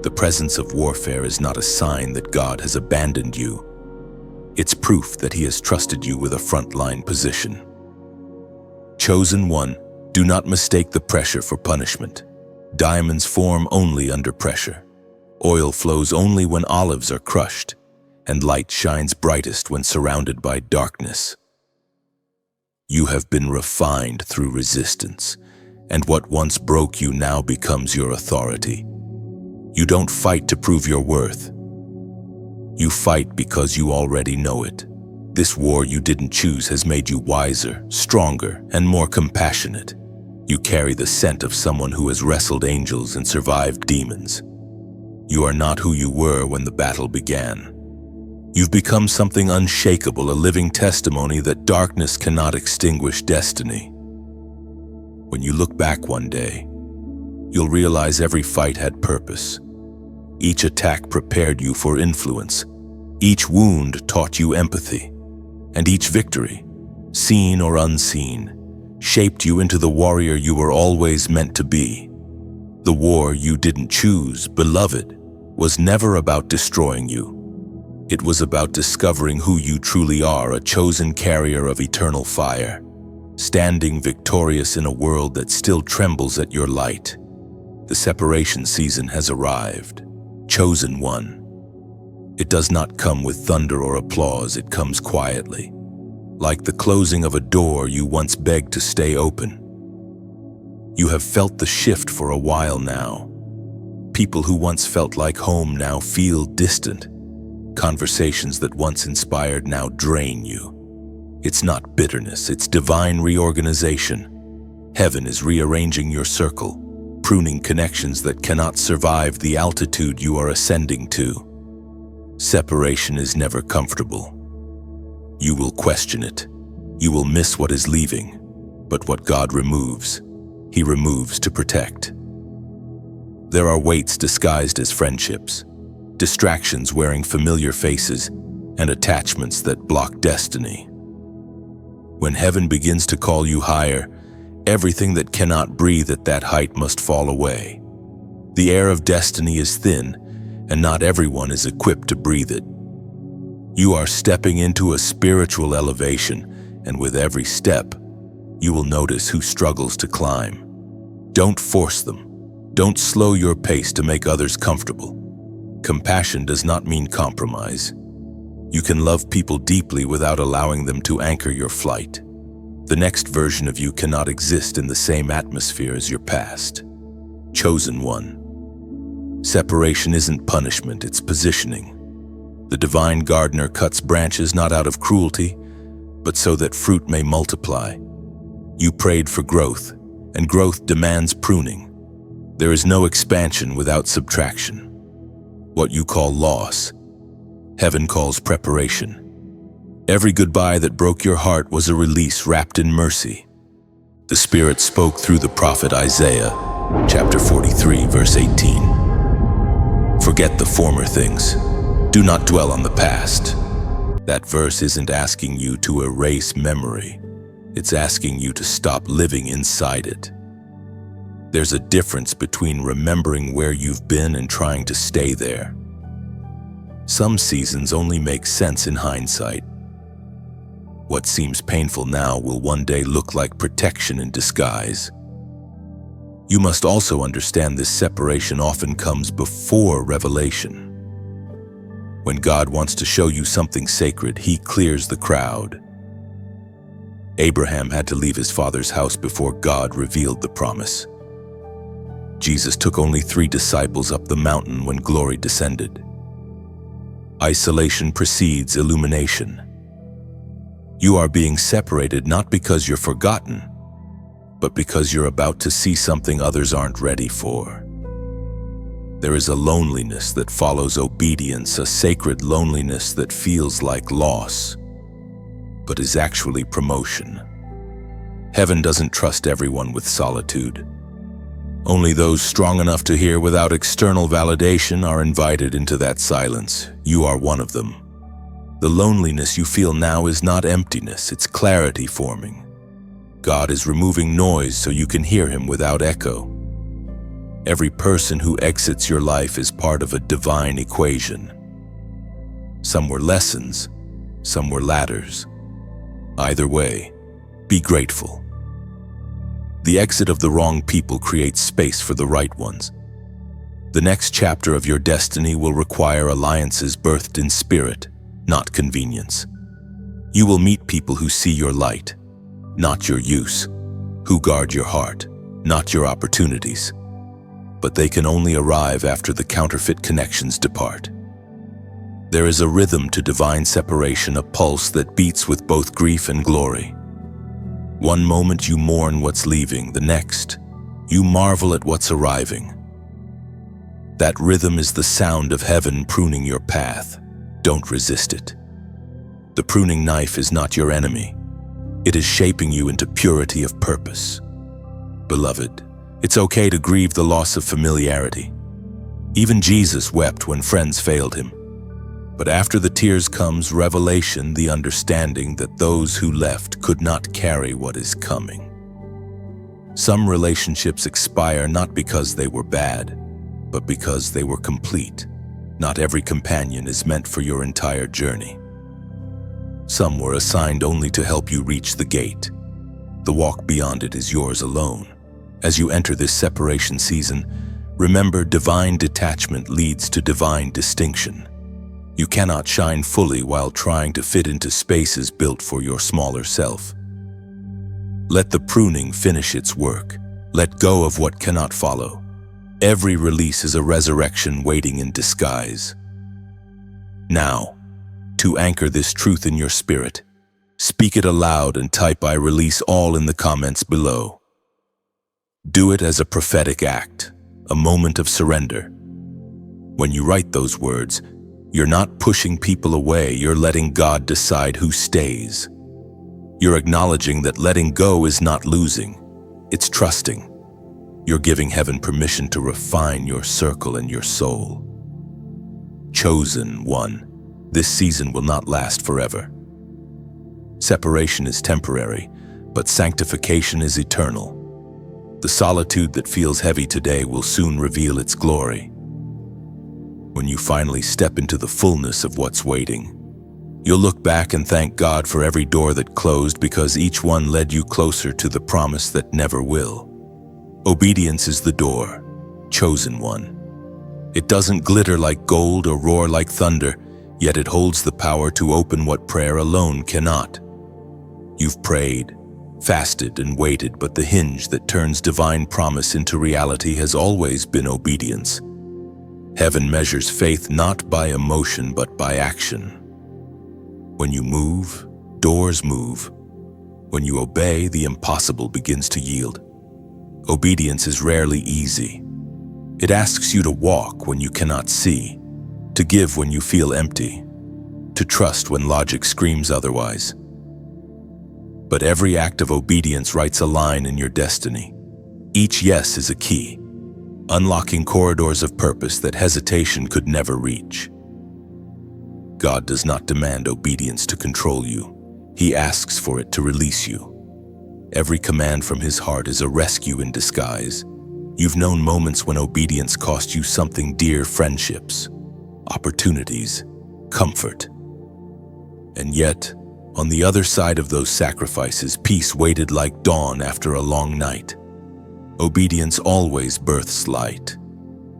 The presence of warfare is not a sign that God has abandoned you. It's proof that He has trusted you with a frontline position. Chosen one, do not mistake the pressure for punishment. Diamonds form only under pressure. Oil flows only when olives are crushed, and light shines brightest when surrounded by darkness. You have been refined through resistance, and what once broke you now becomes your authority. You don't fight to prove your worth. You fight because you already know it. This war you didn't choose has made you wiser, stronger, and more compassionate. You carry the scent of someone who has wrestled angels and survived demons. You are not who you were when the battle began. You've become something unshakable, a living testimony that darkness cannot extinguish destiny. When you look back one day, you'll realize every fight had purpose. Each attack prepared you for influence. Each wound taught you empathy. And each victory, seen or unseen, shaped you into the warrior you were always meant to be. The war you didn't choose, beloved, was never about destroying you. It was about discovering who you truly are, a chosen carrier of eternal fire, standing victorious in a world that still trembles at your light. The separation season has arrived. Chosen one. It does not come with thunder or applause, it comes quietly. Like the closing of a door you once begged to stay open. You have felt the shift for a while now. People who once felt like home now feel distant. Conversations that once inspired now drain you. It's not bitterness, it's divine reorganization. Heaven is rearranging your circle, pruning connections that cannot survive the altitude you are ascending to. Separation is never comfortable. You will question it. You will miss what is leaving. But what God removes, He removes to protect. There are weights disguised as friendships, distractions wearing familiar faces, and attachments that block destiny. When heaven begins to call you higher, everything that cannot breathe at that height must fall away. The air of destiny is thin, and not everyone is equipped to breathe it. You are stepping into a spiritual elevation, and with every step, you will notice who struggles to climb. Don't force them. Don't slow your pace to make others comfortable. Compassion does not mean compromise. You can love people deeply without allowing them to anchor your flight. The next version of you cannot exist in the same atmosphere as your past. Chosen one. Separation isn't punishment, it's positioning. The divine gardener cuts branches not out of cruelty, but so that fruit may multiply. You prayed for growth, and growth demands pruning. There is no expansion without subtraction. What you call loss, heaven calls preparation. Every goodbye that broke your heart was a release wrapped in mercy. The Spirit spoke through the prophet Isaiah, chapter 43, verse 18. Forget the former things. Do not dwell on the past. That verse isn't asking you to erase memory. It's asking you to stop living inside it. There's a difference between remembering where you've been and trying to stay there. Some seasons only make sense in hindsight. What seems painful now will one day look like protection in disguise. You must also understand this separation often comes before revelation. When God wants to show you something sacred, He clears the crowd. Abraham had to leave his father's house before God revealed the promise. Jesus took only 3 disciples up the mountain when glory descended. Isolation precedes illumination. You are being separated not because you're forgotten, but because you're about to see something others aren't ready for. There is a loneliness that follows obedience, a sacred loneliness that feels like loss, but is actually promotion. Heaven doesn't trust everyone with solitude. Only those strong enough to hear without external validation are invited into that silence. You are one of them. The loneliness you feel now is not emptiness, it's clarity forming. God is removing noise so you can hear Him without echo. Every person who exits your life is part of a divine equation. Some were lessons, some were ladders. Either way, be grateful. The exit of the wrong people creates space for the right ones. The next chapter of your destiny will require alliances birthed in spirit, not convenience. You will meet people who see your light, not your use, who guard your heart, not your opportunities. But they can only arrive after the counterfeit connections depart. There is a rhythm to divine separation, a pulse that beats with both grief and glory. One moment you mourn what's leaving, the next, you marvel at what's arriving. That rhythm is the sound of heaven pruning your path. Don't resist it. The pruning knife is not your enemy. It is shaping you into purity of purpose. Beloved, it's okay to grieve the loss of familiarity. Even Jesus wept when friends failed Him. But after the tears comes revelation, the understanding that those who left could not carry what is coming. Some relationships expire not because they were bad, but because they were complete. Not every companion is meant for your entire journey. Some were assigned only to help you reach the gate. The walk beyond it is yours alone. As you enter this separation season, remember divine detachment leads to divine distinction. You cannot shine fully while trying to fit into spaces built for your smaller self. Let the pruning finish its work. Let go of what cannot follow. Every release is a resurrection waiting in disguise. Now, to anchor this truth in your spirit, speak it aloud and type "I release all" in the comments below. Do it as a prophetic act, a moment of surrender. When you write those words, you're not pushing people away, you're letting God decide who stays. You're acknowledging that letting go is not losing, it's trusting. You're giving heaven permission to refine your circle and your soul. Chosen one, this season will not last forever. Separation is temporary, but sanctification is eternal. The solitude that feels heavy today will soon reveal its glory. When you finally step into the fullness of what's waiting, you'll look back and thank God for every door that closed, because each one led you closer to the promise that never will. Obedience is the door, chosen one. It doesn't glitter like gold or roar like thunder. yet it holds the power to open what prayer alone cannot. You've prayed, fasted, and waited, but the hinge that turns divine promise into reality has always been obedience. Heaven measures faith not by emotion but by action. When you move, doors move. When you obey, the impossible begins to yield. Obedience is rarely easy. It asks you to walk when you cannot see, to give when you feel empty, to trust when logic screams otherwise. But every act of obedience writes a line in your destiny. Each yes is a key, unlocking corridors of purpose that hesitation could never reach. God does not demand obedience to control you. He asks for it to release you. Every command from His heart is a rescue in disguise. You've known moments when obedience cost you something dear: friendships, opportunities, comfort. And yet, on the other side of those sacrifices, peace waited like dawn after a long night. Obedience always births light.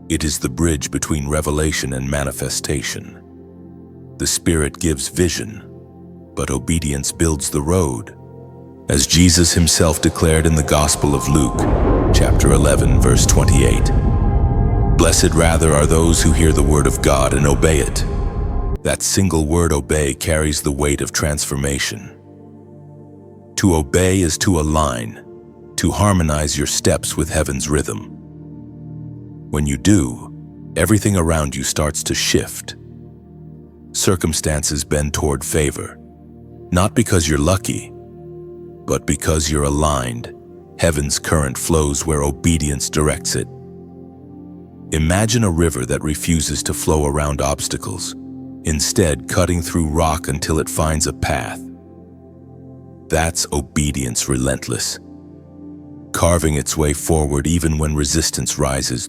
It is the bridge between revelation and manifestation. The Spirit gives vision, but obedience builds the road. As Jesus Himself declared in the Gospel of Luke, chapter 11, verse 28, "Blessed rather are those who hear the word of God and obey it." That single word, obey, carries the weight of transformation. To obey is to align, to harmonize your steps with heaven's rhythm. When you do, everything around you starts to shift. Circumstances bend toward favor, not because you're lucky, but because you're aligned. Heaven's current flows where obedience directs it. Imagine a river that refuses to flow around obstacles, instead cutting through rock until it finds a path. That's obedience relentless, carving its way forward even when resistance rises.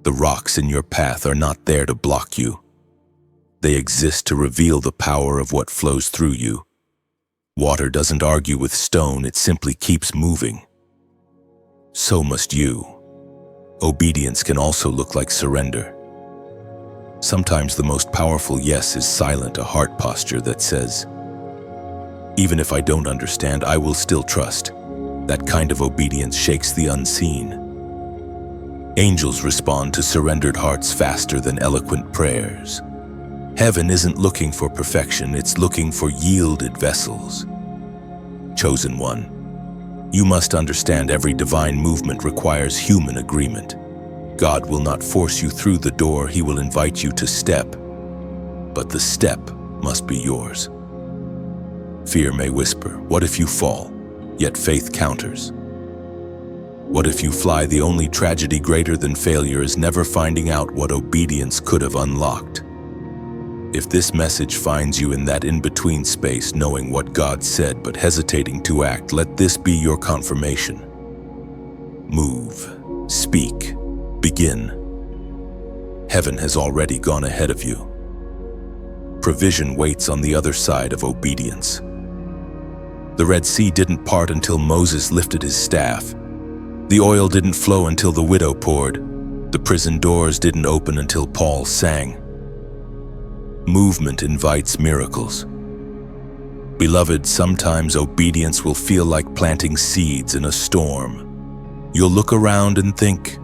The rocks in your path are not there to block you. They exist to reveal the power of what flows through you. Water doesn't argue with stone, it simply keeps moving. So must you. Obedience can also look like surrender. Sometimes the most powerful yes is silent, a heart posture that says, "Even if I don't understand, I will still trust." That kind of obedience shakes the unseen. Angels respond to surrendered hearts faster than eloquent prayers. Heaven isn't looking for perfection, it's looking for yielded vessels. Chosen one, you must understand every divine movement requires human agreement. God will not force you through the door, He will invite you to step. But the step must be yours. Fear may whisper, "What if you fall?" Yet faith counters. What if you fly? The only tragedy greater than failure is never finding out what obedience could have unlocked. If this message finds you in that in-between space, knowing what God said but hesitating to act, let this be your confirmation. Move, speak, begin. Heaven has already gone ahead of you. Provision waits on the other side of obedience. The Red Sea didn't part until Moses lifted his staff. The oil didn't flow until the widow poured. The prison doors didn't open until Paul sang. Movement invites miracles. Beloved, sometimes obedience will feel like planting seeds in a storm. You'll look around and think,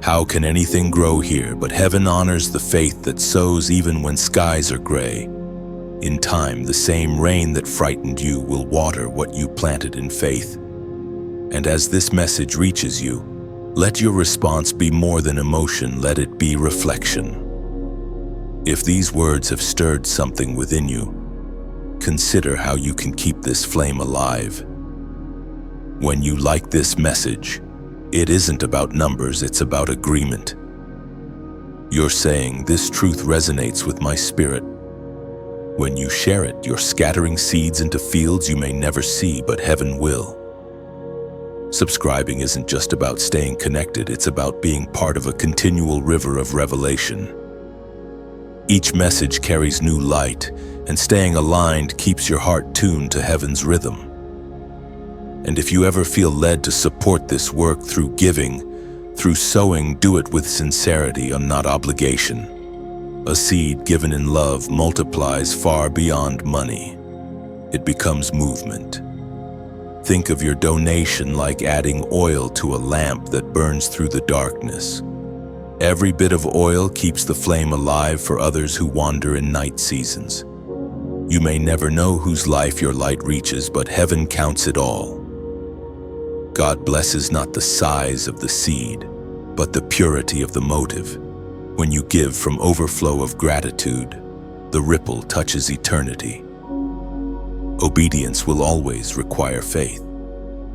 "How can anything grow here?" But heaven honors the faith that sows even when skies are gray. In time, the same rain that frightened you will water what you planted in faith. And as this message reaches you, let your response be more than emotion, let it be reflection. If these words have stirred something within you, consider how you can keep this flame alive. When you like this message, it isn't about numbers, it's about agreement. You're saying, "This truth resonates with my spirit." When you share it, you're scattering seeds into fields you may never see, but heaven will. Subscribing isn't just about staying connected, it's about being part of a continual river of revelation. Each message carries new light, and staying aligned keeps your heart tuned to heaven's rhythm. And if you ever feel led to support this work through giving, through sowing, do it with sincerity and not obligation. A seed given in love multiplies far beyond money. It becomes movement. Think of your donation like adding oil to a lamp that burns through the darkness. Every bit of oil keeps the flame alive for others who wander in night seasons. You may never know whose life your light reaches, but heaven counts it all. God blesses not the size of the seed, but the purity of the motive. When you give from overflow of gratitude, the ripple touches eternity. Obedience will always require faith,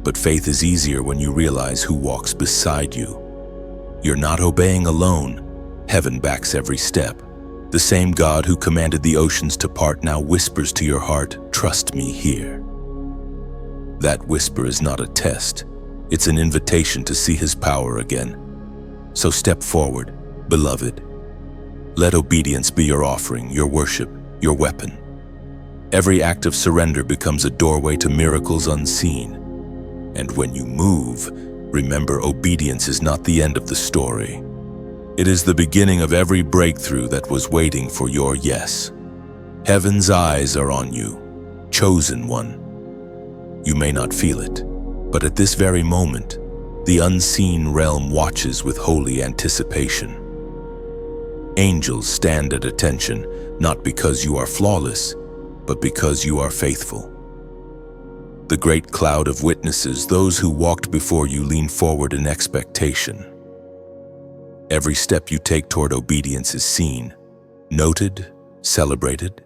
but faith is easier when you realize who walks beside you. You're not obeying alone. Heaven backs every step. The same God who commanded the oceans to part now whispers to your heart, "Trust me here." That whisper is not a test. It's an invitation to see His power again. So step forward, beloved. Let obedience be your offering, your worship, your weapon. Every act of surrender becomes a doorway to miracles unseen. And when you move, remember, obedience is not the end of the story. It is the beginning of every breakthrough that was waiting for your yes. Heaven's eyes are on you, chosen one. You may not feel it, but at this very moment, the unseen realm watches with holy anticipation. Angels stand at attention, not because you are flawless, but because you are faithful. The great cloud of witnesses, those who walked before you, lean forward in expectation. Every step you take toward obedience is seen, noted, celebrated.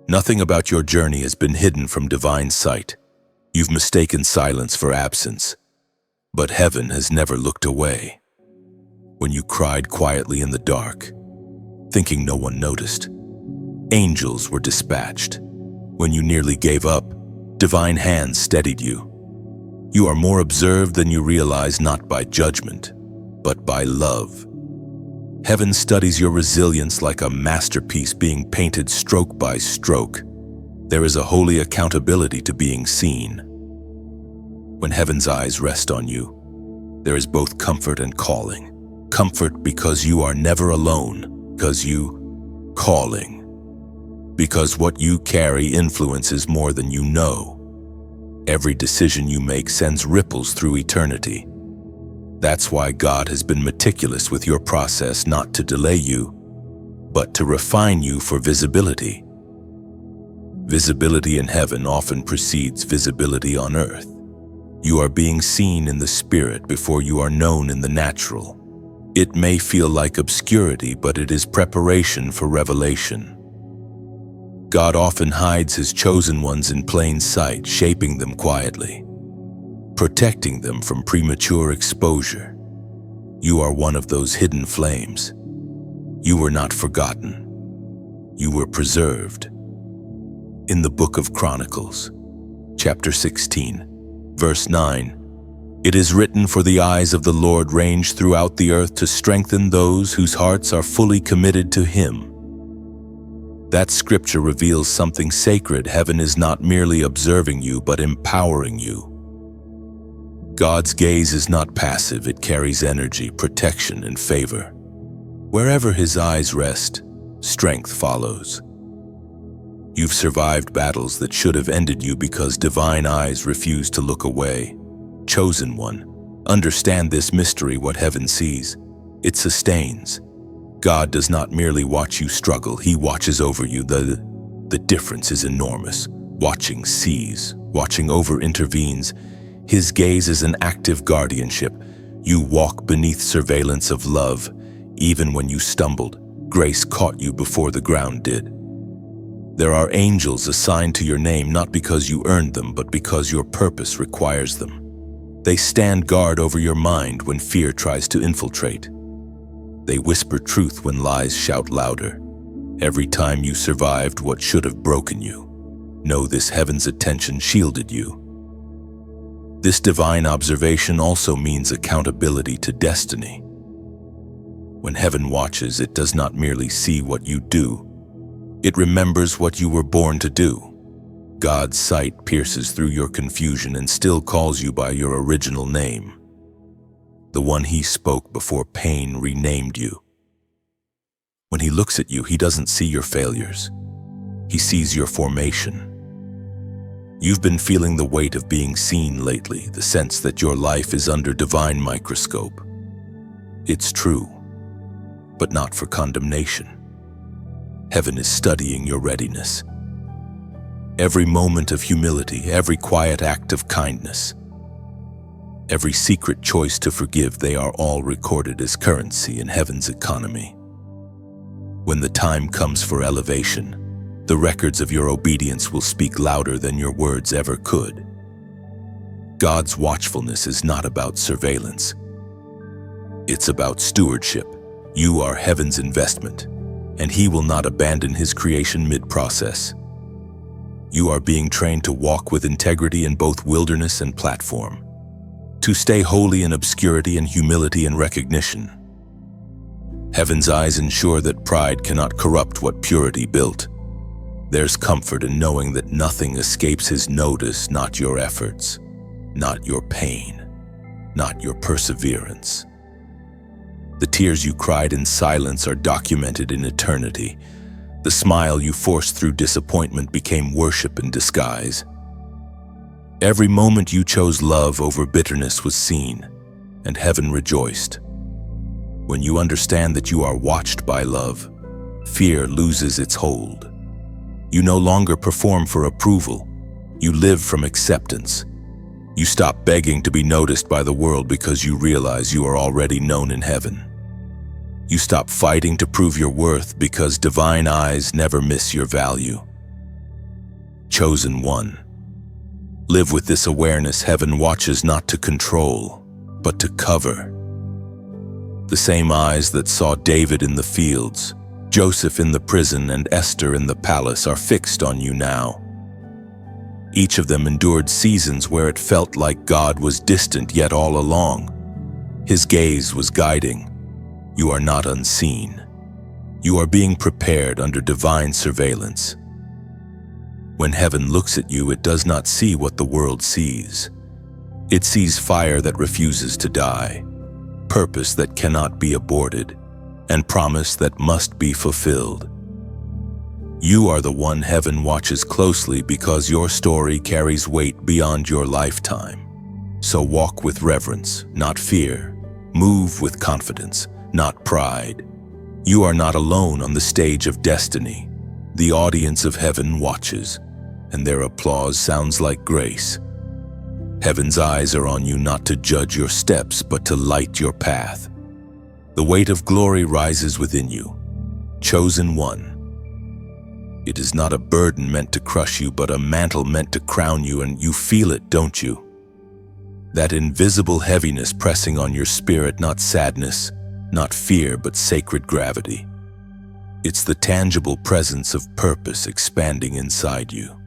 Nothing about your journey has been hidden from divine sight. You've mistaken silence for absence, but heaven has never looked away. When you cried quietly in the dark, thinking no one noticed, angels were dispatched. When you nearly gave up, divine hands steadied you. You are more observed than you realize, not by judgment, but by love. Heaven studies your resilience like a masterpiece being painted stroke by stroke. There is a holy accountability to being seen. When heaven's eyes rest on you, there is both comfort and calling. Comfort because you are never alone, because you calling. Because what you carry influences more than you know. Every decision you make sends ripples through eternity. That's why God has been meticulous with your process, not to delay you, but to refine you for visibility. Visibility in heaven often precedes visibility on earth. You are being seen in the spirit before you are known in the natural. It may feel like obscurity, but it is preparation for revelation. God often hides His chosen ones in plain sight, shaping them quietly, protecting them from premature exposure. You are one of those hidden flames. You were not forgotten. You were preserved. In the book of Chronicles, chapter 16, verse 9, it is written, "For the eyes of the Lord range throughout the earth to strengthen those whose hearts are fully committed to Him." That scripture reveals something sacred. Heaven is not merely observing you, but empowering you. God's gaze is not passive. It carries energy, protection, and favor. Wherever His eyes rest, strength follows. You've survived battles that should have ended you because divine eyes refuse to look away. Chosen one, understand this mystery. What heaven sees, it sustains. God does not merely watch you struggle, He watches over you. The difference is enormous. Watching sees, watching over intervenes. His gaze is an active guardianship. You walk beneath surveillance of love. Even when you stumbled, grace caught you before the ground did. There are angels assigned to your name, not because you earned them, but because your purpose requires them. They stand guard over your mind when fear tries to infiltrate. They whisper truth when lies shout louder. Every time you survived what should have broken you, know this: heaven's attention shielded you. This divine observation also means accountability to destiny. When heaven watches, it does not merely see what you do, it remembers what you were born to do. God's sight pierces through your confusion and still calls you by your original name. The one He spoke before pain renamed you. When he looks at you, he doesn't see your failures. He sees your formation. You've been feeling the weight of being seen lately, the sense that your life is under divine microscope. It's true, but not for condemnation. Heaven is studying your readiness. Every moment of humility, every quiet act of kindness, every secret choice to forgive, they are all recorded as currency in heaven's economy. When the time comes for elevation, the records of your obedience will speak louder than your words ever could. God's watchfulness is not about surveillance. It's about stewardship. You are heaven's investment, and he will not abandon his creation mid-process. You are being trained to walk with integrity in both wilderness and platform, to stay holy in obscurity and humility in recognition. Heaven's eyes ensure that pride cannot corrupt what purity built. There's comfort in knowing that nothing escapes his notice, not your efforts, not your pain, not your perseverance. The tears you cried in silence are documented in eternity. The smile you forced through disappointment became worship in disguise. Every moment you chose love over bitterness was seen, and heaven rejoiced. When you understand that you are watched by love, fear loses its hold. You no longer perform for approval. You live from acceptance. You stop begging to be noticed by the world because you realize you are already known in heaven. You stop fighting to prove your worth because divine eyes never miss your value. Chosen one. Live with this awareness. Heaven watches not to control, but to cover. The same eyes that saw David in the fields, Joseph in the prison, and Esther in the palace are fixed on you now. Each of them endured seasons where it felt like God was distant, yet all along, his gaze was guiding. You are not unseen. You are being prepared under divine surveillance. When heaven looks at you, it does not see what the world sees. It sees fire that refuses to die, purpose that cannot be aborted, and promise that must be fulfilled. You are the one heaven watches closely because your story carries weight beyond your lifetime. So walk with reverence, not fear. Move with confidence, not pride. You are not alone on the stage of destiny. The audience of heaven watches, and their applause sounds like grace. Heaven's eyes are on you not to judge your steps, but to light your path. The weight of glory rises within you. Chosen one. It is not a burden meant to crush you, but a mantle meant to crown you, and you feel it, don't you? That invisible heaviness pressing on your spirit, not sadness, not fear, but sacred gravity. It's the tangible presence of purpose expanding inside you.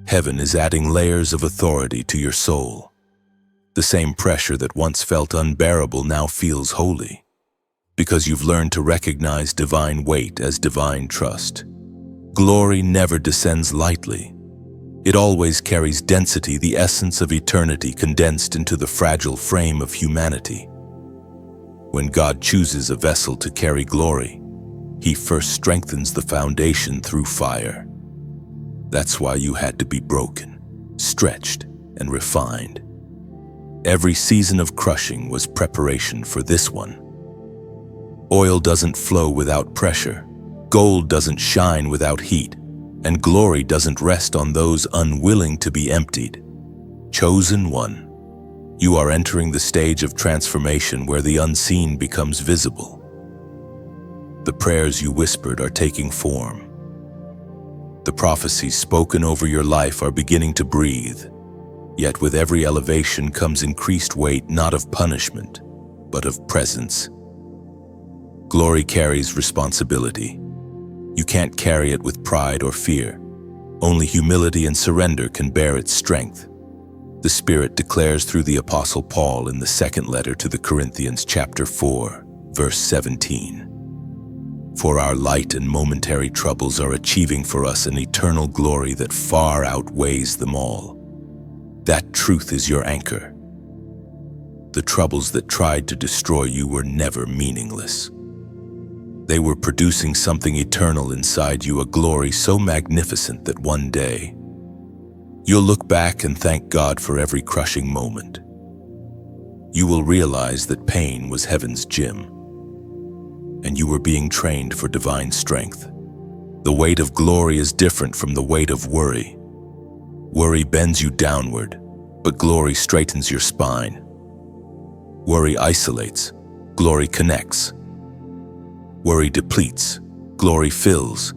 Heaven is adding layers of authority to your soul. The same pressure that once felt unbearable now feels holy, because you've learned to recognize divine weight as divine trust. Glory never descends lightly. It always carries density, the essence of eternity condensed into the fragile frame of humanity. When God chooses a vessel to carry glory, he first strengthens the foundation through fire. That's why you had to be broken, stretched, and refined. Every season of crushing was preparation for this one. Oil doesn't flow without pressure, gold doesn't shine without heat, and glory doesn't rest on those unwilling to be emptied. Chosen one. You are entering the stage of transformation where the unseen becomes visible. The prayers you whispered are taking form. The prophecies spoken over your life are beginning to breathe. Yet with every elevation comes increased weight, not of punishment, but of presence. Glory carries responsibility. You can't carry it with pride or fear. Only humility and surrender can bear its strength. The Spirit declares through the Apostle Paul in the second letter to the Corinthians, chapter 4, verse 17. For our light and momentary troubles are achieving for us an eternal glory that far outweighs them all. That truth is your anchor. The troubles that tried to destroy you were never meaningless. They were producing something eternal inside you, a glory so magnificent that one day you'll look back and thank God for every crushing moment. You will realize that pain was heaven's gym, and you were being trained for divine strength. The weight of glory is different from the weight of worry. Worry bends you downward, but glory straightens your spine. Worry isolates, glory connects. Worry depletes, glory fills.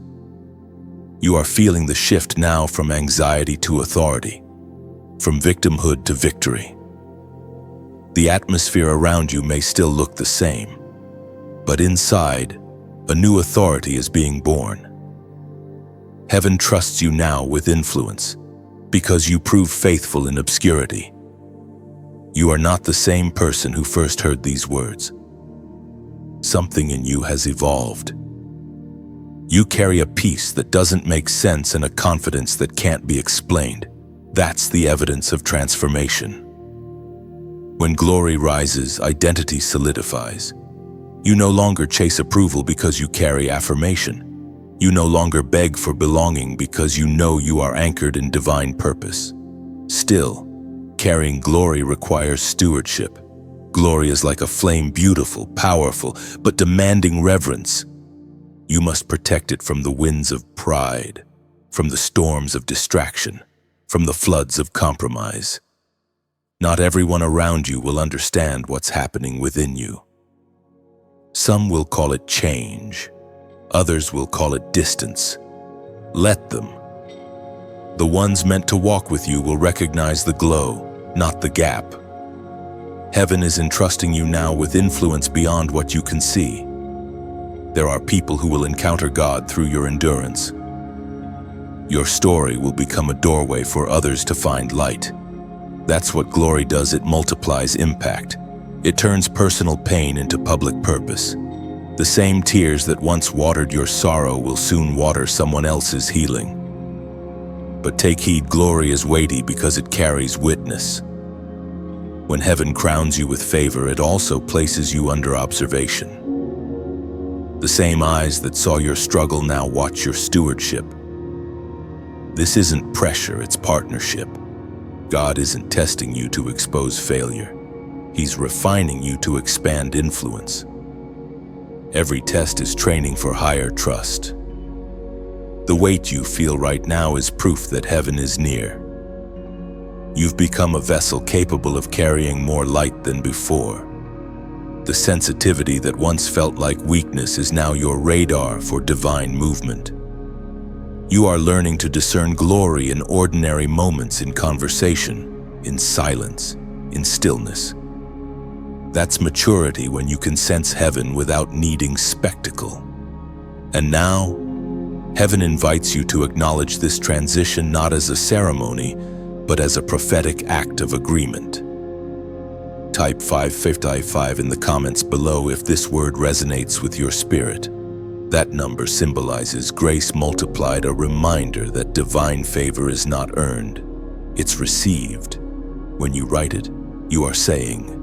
You are feeling the shift now from anxiety to authority, from victimhood to victory. The atmosphere around you may still look the same, but inside, a new authority is being born. Heaven trusts you now with influence because you prove faithful in obscurity. You are not the same person who first heard these words. Something in you has evolved. You carry a peace that doesn't make sense and a confidence that can't be explained. That's the evidence of transformation. When glory rises, identity solidifies. You no longer chase approval because you carry affirmation. You no longer beg for belonging because you know you are anchored in divine purpose. Still, carrying glory requires stewardship. Glory is like a flame, beautiful, powerful, but demanding reverence. You must protect it from the winds of pride, from the storms of distraction, from the floods of compromise. Not everyone around you will understand what's happening within you. Some will call it change. Others will call it distance. Let them. The ones meant to walk with you will recognize the glow, not the gap. Heaven is entrusting you now with influence beyond what you can see. There are people who will encounter God through your endurance. Your story will become a doorway for others to find light. That's what glory does. It multiplies impact. It turns personal pain into public purpose. The same tears that once watered your sorrow will soon water someone else's healing. But take heed, glory is weighty because it carries witness. When heaven crowns you with favor, it also places you under observation. The same eyes that saw your struggle now watch your stewardship. This isn't pressure, it's partnership. God isn't testing you to expose failure. He's refining you to expand influence. Every test is training for higher trust. The weight you feel right now is proof that heaven is near. You've become a vessel capable of carrying more light than before. The sensitivity that once felt like weakness is now your radar for divine movement. You are learning to discern glory in ordinary moments, in conversation, in silence, in stillness. That's maturity, when you can sense heaven without needing spectacle. And now, heaven invites you to acknowledge this transition not as a ceremony, but as a prophetic act of agreement. Type 555 in the comments below if this word resonates with your spirit. That number symbolizes grace multiplied, a reminder that divine favor is not earned, it's received. When you write it, you are saying,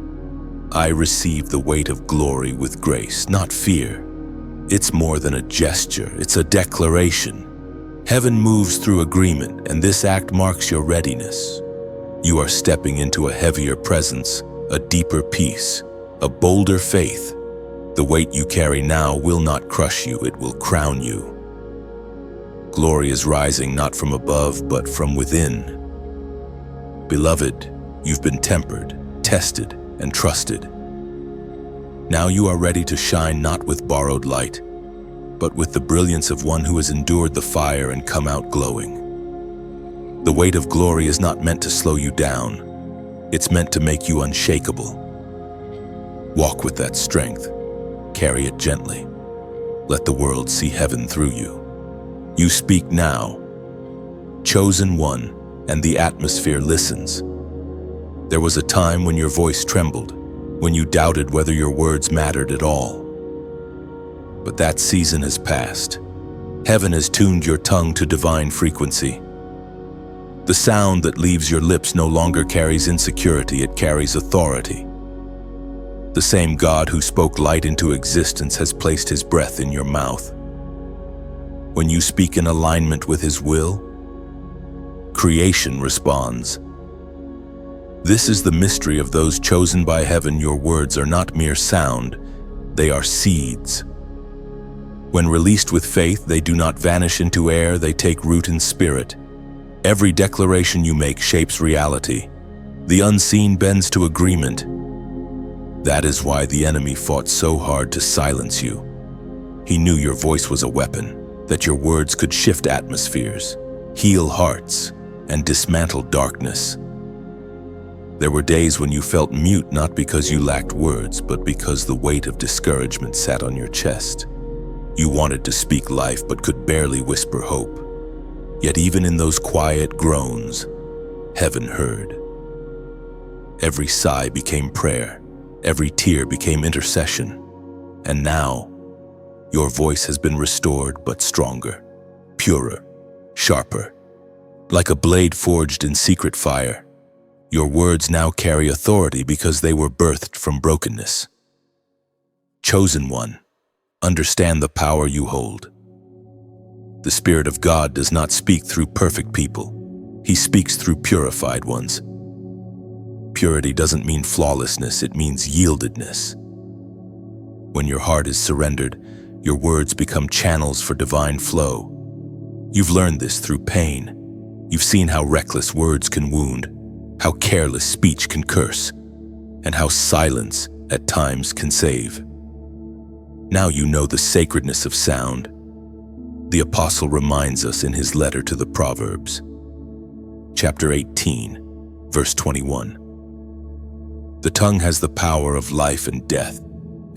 I receive the weight of glory with grace, not fear. It's more than a gesture, it's a declaration. Heaven moves through agreement, and this act marks your readiness. You are stepping into a heavier presence, a deeper peace, a bolder faith. The weight you carry now will not crush you, it will crown you. Glory is rising not from above, but from within. Beloved, you've been tempered, tested, and trusted. Now you are ready to shine, not with borrowed light, but with the brilliance of one who has endured the fire and come out glowing. The weight of glory is not meant to slow you down. It's meant to make you unshakable. Walk with that strength. Carry it gently. Let the world see heaven through you. You speak now, chosen one, and the atmosphere listens. There was a time when your voice trembled, when you doubted whether your words mattered at all. But that season has passed. Heaven has tuned your tongue to divine frequency. The sound that leaves your lips no longer carries insecurity, it carries authority. The same God who spoke light into existence has placed His breath in your mouth. When you speak in alignment with His will, creation responds. This is the mystery of those chosen by heaven. Your words are not mere sound, they are seeds. When released with faith, they do not vanish into air, they take root in spirit. Every declaration you make shapes reality. The unseen bends to agreement. That is why the enemy fought so hard to silence you. He knew your voice was a weapon, that your words could shift atmospheres, heal hearts, and dismantle darkness. There were days when you felt mute, not because you lacked words, but because the weight of discouragement sat on your chest. You wanted to speak life, but could barely whisper hope. Yet even in those quiet groans, heaven heard. Every sigh became prayer, every tear became intercession. And now, your voice has been restored, but stronger, purer, sharper. Like a blade forged in secret fire, your words now carry authority because they were birthed from brokenness. Chosen one, understand the power you hold. The Spirit of God does not speak through perfect people. He speaks through purified ones. Purity doesn't mean flawlessness, it means yieldedness. When your heart is surrendered, your words become channels for divine flow. You've learned this through pain. You've seen how reckless words can wound, how careless speech can curse, and how silence at times can save. Now you know the sacredness of sound. The apostle reminds us in his letter to the Proverbs, chapter 18, verse 21. The tongue has the power of life and death,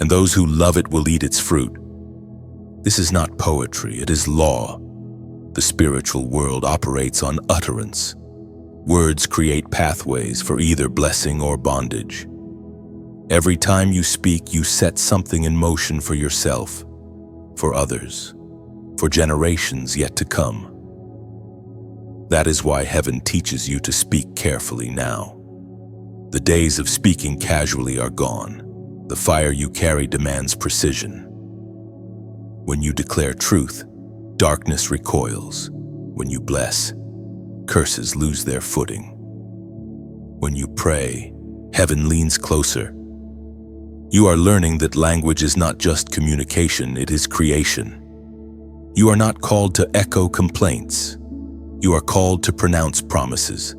and those who love it will eat its fruit. This is not poetry, it is law. The spiritual world operates on utterance. Words create pathways for either blessing or bondage. Every time you speak, you set something in motion for yourself, for others, for generations yet to come. That is why heaven teaches you to speak carefully now. The days of speaking casually are gone. The fire you carry demands precision. When you declare truth, darkness recoils. When you bless, curses lose their footing. When you pray, heaven leans closer. You are learning that language is not just communication, it is creation. You are not called to echo complaints. You are called to pronounce promises.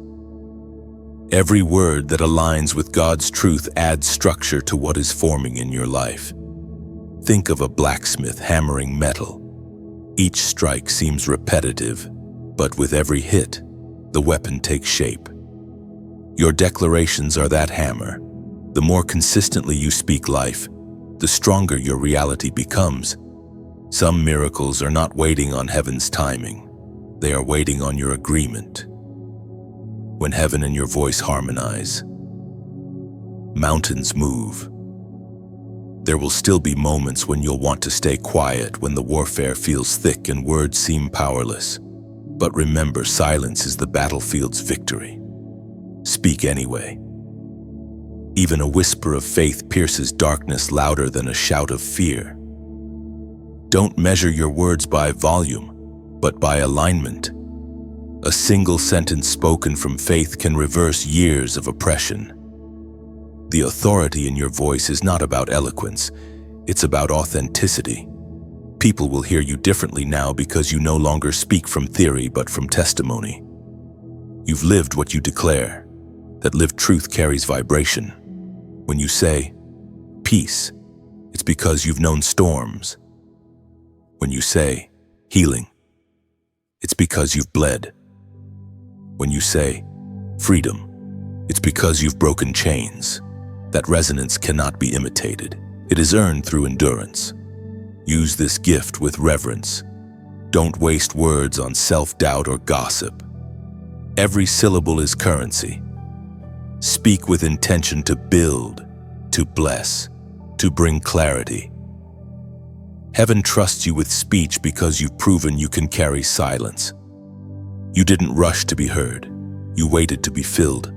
Every word that aligns with God's truth adds structure to what is forming in your life. Think of a blacksmith hammering metal. Each strike seems repetitive, but with every hit, the weapon takes shape. Your declarations are that hammer. The more consistently you speak life, the stronger your reality becomes. Some miracles are not waiting on heaven's timing. They are waiting on your agreement. When heaven and your voice harmonize, mountains move. There will still be moments when you'll want to stay quiet, when the warfare feels thick and words seem powerless. But remember, silence is the battlefield's victory. Speak anyway. Even a whisper of faith pierces darkness louder than a shout of fear. Don't measure your words by volume, but by alignment. A single sentence spoken from faith can reverse years of oppression. The authority in your voice is not about eloquence, it's about authenticity. People will hear you differently now because you no longer speak from theory but from testimony. You've lived what you declare. That lived truth carries vibration. When you say, peace, it's because you've known storms. When you say, healing, it's because you've bled. When you say, freedom, it's because you've broken chains. That resonance cannot be imitated. It is earned through endurance. Use this gift with reverence. Don't waste words on self-doubt or gossip. Every syllable is currency. Speak with intention to build, to bless, to bring clarity. Heaven trusts you with speech because you've proven you can carry silence. You didn't rush to be heard. You waited to be filled.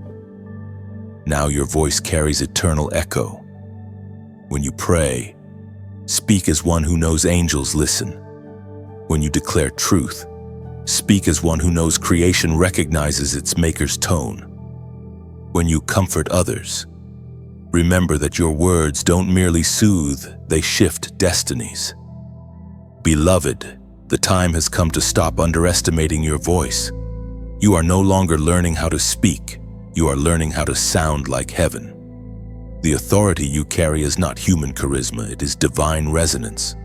Now your voice carries eternal echo. When you pray, speak as one who knows angels listen. When you declare truth, speak as one who knows creation recognizes its maker's tone. When you comfort others, remember that your words don't merely soothe, they shift destinies. Beloved, the time has come to stop underestimating your voice. You are no longer learning how to speak, you are learning how to sound like heaven. The authority you carry is not human charisma, it is divine resonance.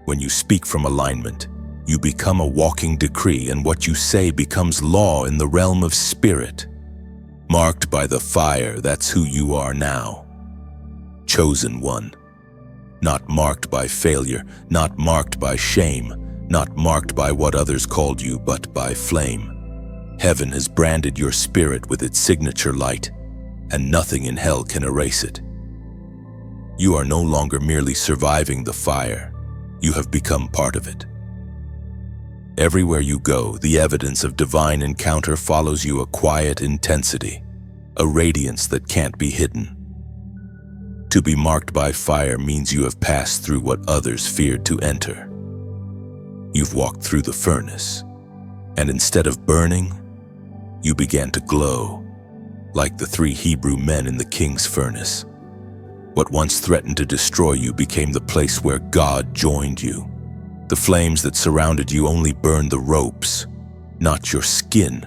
When you speak from alignment, you become a walking decree, and what you say becomes law in the realm of spirit. Marked by the fire, that's who you are now. Chosen one. Not marked by failure, not marked by shame, not marked by what others called you, but by flame. Heaven has branded your spirit with its signature light, and nothing in hell can erase it. You are no longer merely surviving the fire, you have become part of it. Everywhere you go, the evidence of divine encounter follows you, a quiet intensity, a radiance that can't be hidden. To be marked by fire means you have passed through what others feared to enter. You've walked through the furnace, and instead of burning, you began to glow, like the 3 Hebrew men in the king's furnace. What once threatened to destroy you became the place where God joined you. The flames that surrounded you only burned the ropes, not your skin.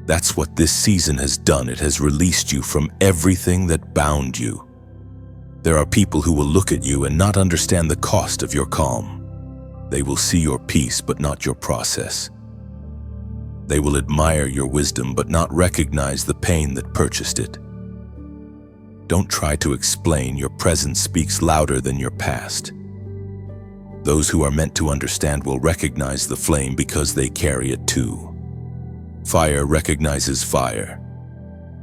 That's what this season has done. It has released you from everything that bound you. There are people who will look at you and not understand the cost of your calm. They will see your peace but not your process. They will admire your wisdom but not recognize the pain that purchased it. Don't try to explain. Your present speaks louder than your past. Those who are meant to understand will recognize the flame because they carry it too. Fire recognizes fire.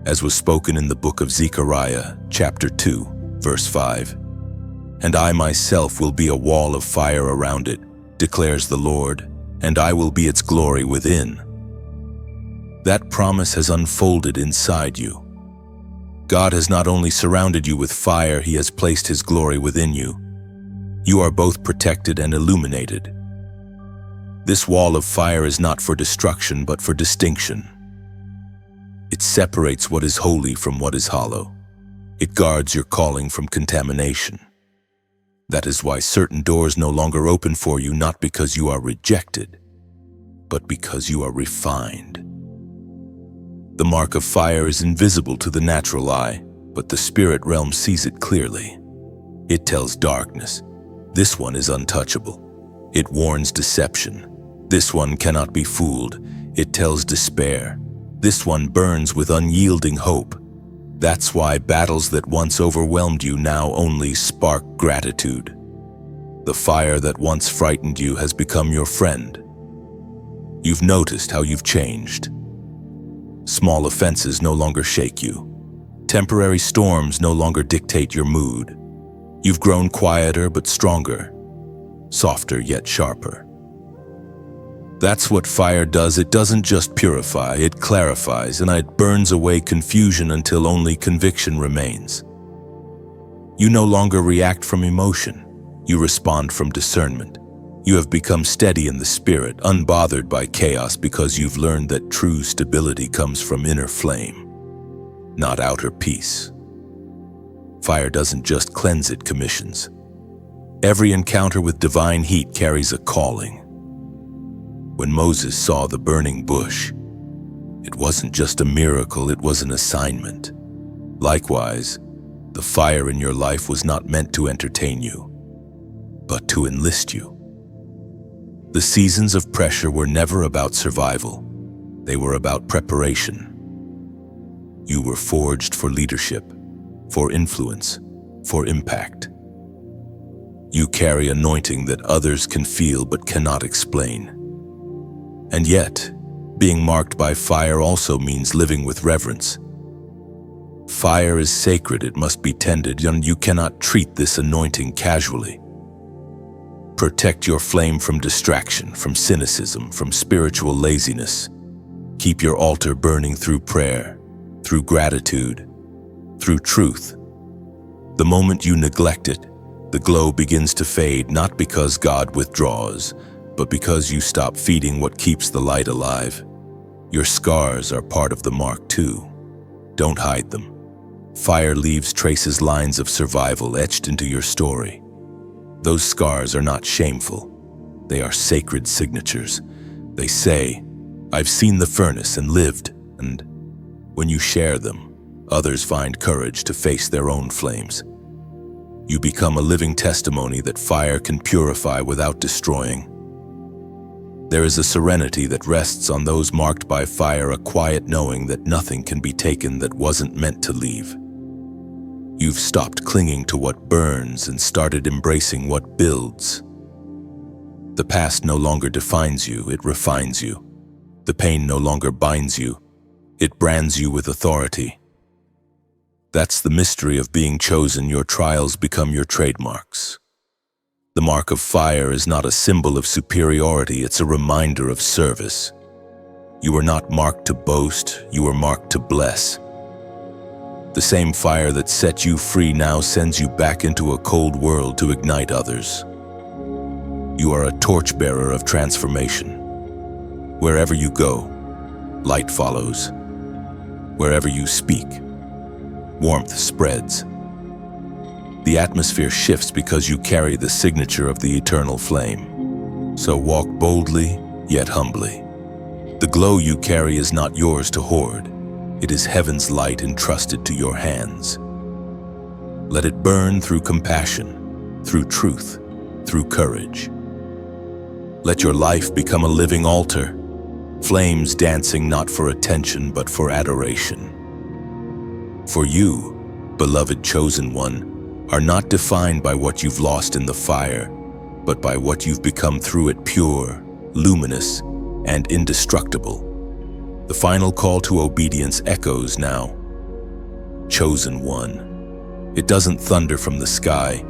As was spoken in the book of Zechariah, chapter 2, verse 5. And I myself will be a wall of fire around it, declares the Lord, and I will be its glory within. That promise has unfolded inside you. God has not only surrounded you with fire, He has placed His glory within you. You are both protected and illuminated. This wall of fire is not for destruction, but for distinction. It separates what is holy from what is hollow. It guards your calling from contamination. That is why certain doors no longer open for you, not because you are rejected, but because you are refined. The mark of fire is invisible to the natural eye, but the spirit realm sees it clearly. It tells darkness, this one is untouchable. It warns deception. This one cannot be fooled. It tells despair. This one burns with unyielding hope. That's why battles that once overwhelmed you now only spark gratitude. The fire that once frightened you has become your friend. You've noticed how you've changed. Small offenses no longer shake you. Temporary storms no longer dictate your mood. You've grown quieter but stronger, softer yet sharper. That's what fire does. It doesn't just purify, it clarifies, and it burns away confusion until only conviction remains. You no longer react from emotion, you respond from discernment. You have become steady in the spirit, unbothered by chaos, because you've learned that true stability comes from inner flame, not outer peace. Fire doesn't just cleanse, it commissions. Every encounter with divine heat carries a calling. When Moses saw the burning bush, it wasn't just a miracle, it was an assignment. Likewise, the fire in your life was not meant to entertain you, but to enlist you. The seasons of pressure were never about survival. They were about preparation. You were forged for leadership, for influence, for impact. You carry anointing that others can feel but cannot explain. And yet, being marked by fire also means living with reverence. Fire is sacred, it must be tended, and you cannot treat this anointing casually. Protect your flame from distraction, from cynicism, from spiritual laziness. Keep your altar burning through prayer, through gratitude, through truth. The moment you neglect it, the glow begins to fade, not because God withdraws, but because you stop feeding what keeps the light alive. Your scars are part of the mark too. Don't hide them. Fire leaves traces, lines of survival etched into your story. Those scars are not shameful. They are sacred signatures. They say, "I've seen the furnace and lived," and when you share them, others find courage to face their own flames. You become a living testimony that fire can purify without destroying. There is a serenity that rests on those marked by fire, a quiet knowing that nothing can be taken that wasn't meant to leave. You've stopped clinging to what burns and started embracing what builds. The past no longer defines you, it refines you. The pain no longer binds you, it brands you with authority. That's the mystery of being chosen. Your trials become your trademarks. The mark of fire is not a symbol of superiority, it's a reminder of service. You were not marked to boast, you were marked to bless. The same fire that set you free now sends you back into a cold world to ignite others. You are a torchbearer of transformation. Wherever you go, light follows. Wherever you speak, warmth spreads. The atmosphere shifts because you carry the signature of the eternal flame. So walk boldly, yet humbly. The glow you carry is not yours to hoard. It is heaven's light entrusted to your hands. Let it burn through compassion, through truth, through courage. Let your life become a living altar, flames dancing not for attention but for adoration. For you, beloved chosen one, are not defined by what you've lost in the fire, but by what you've become through it, pure, luminous, and indestructible. The final call to obedience echoes now. Chosen one. It doesn't thunder from the sky.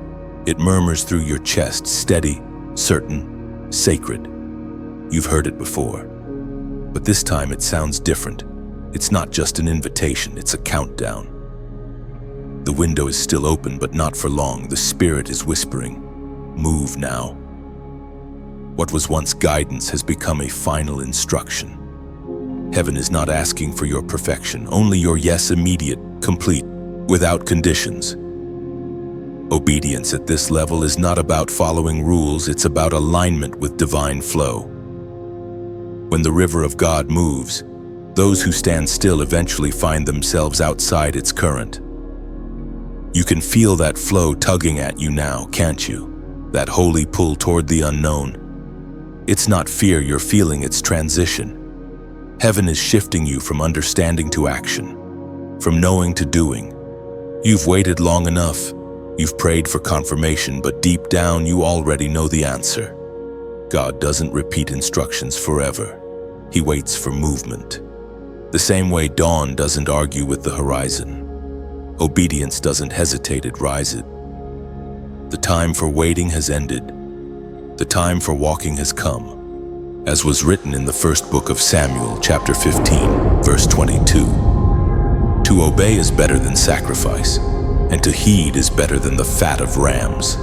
It murmurs through your chest, steady, certain, sacred. You've heard it before. But this time it sounds different. It's not just an invitation, it's a countdown. The window is still open, but not for long. The Spirit is whispering, "Move now." What was once guidance has become a final instruction. Heaven is not asking for your perfection, only your yes, immediate, complete, without conditions. Obedience at this level is not about following rules, it's about alignment with divine flow. When the river of God moves, those who stand still eventually find themselves outside its current. You can feel that flow tugging at you now, can't you? That holy pull toward the unknown. It's not fear you're feeling, it's transition. Heaven is shifting you from understanding to action, from knowing to doing. You've waited long enough. You've prayed for confirmation, but deep down you already know the answer. God doesn't repeat instructions forever. He waits for movement. The same way dawn doesn't argue with the horizon. Obedience doesn't hesitate, it rises. The time for waiting has ended. The time for walking has come. As was written in the first book of Samuel, chapter 15, verse 22. To obey is better than sacrifice, and to heed is better than the fat of rams.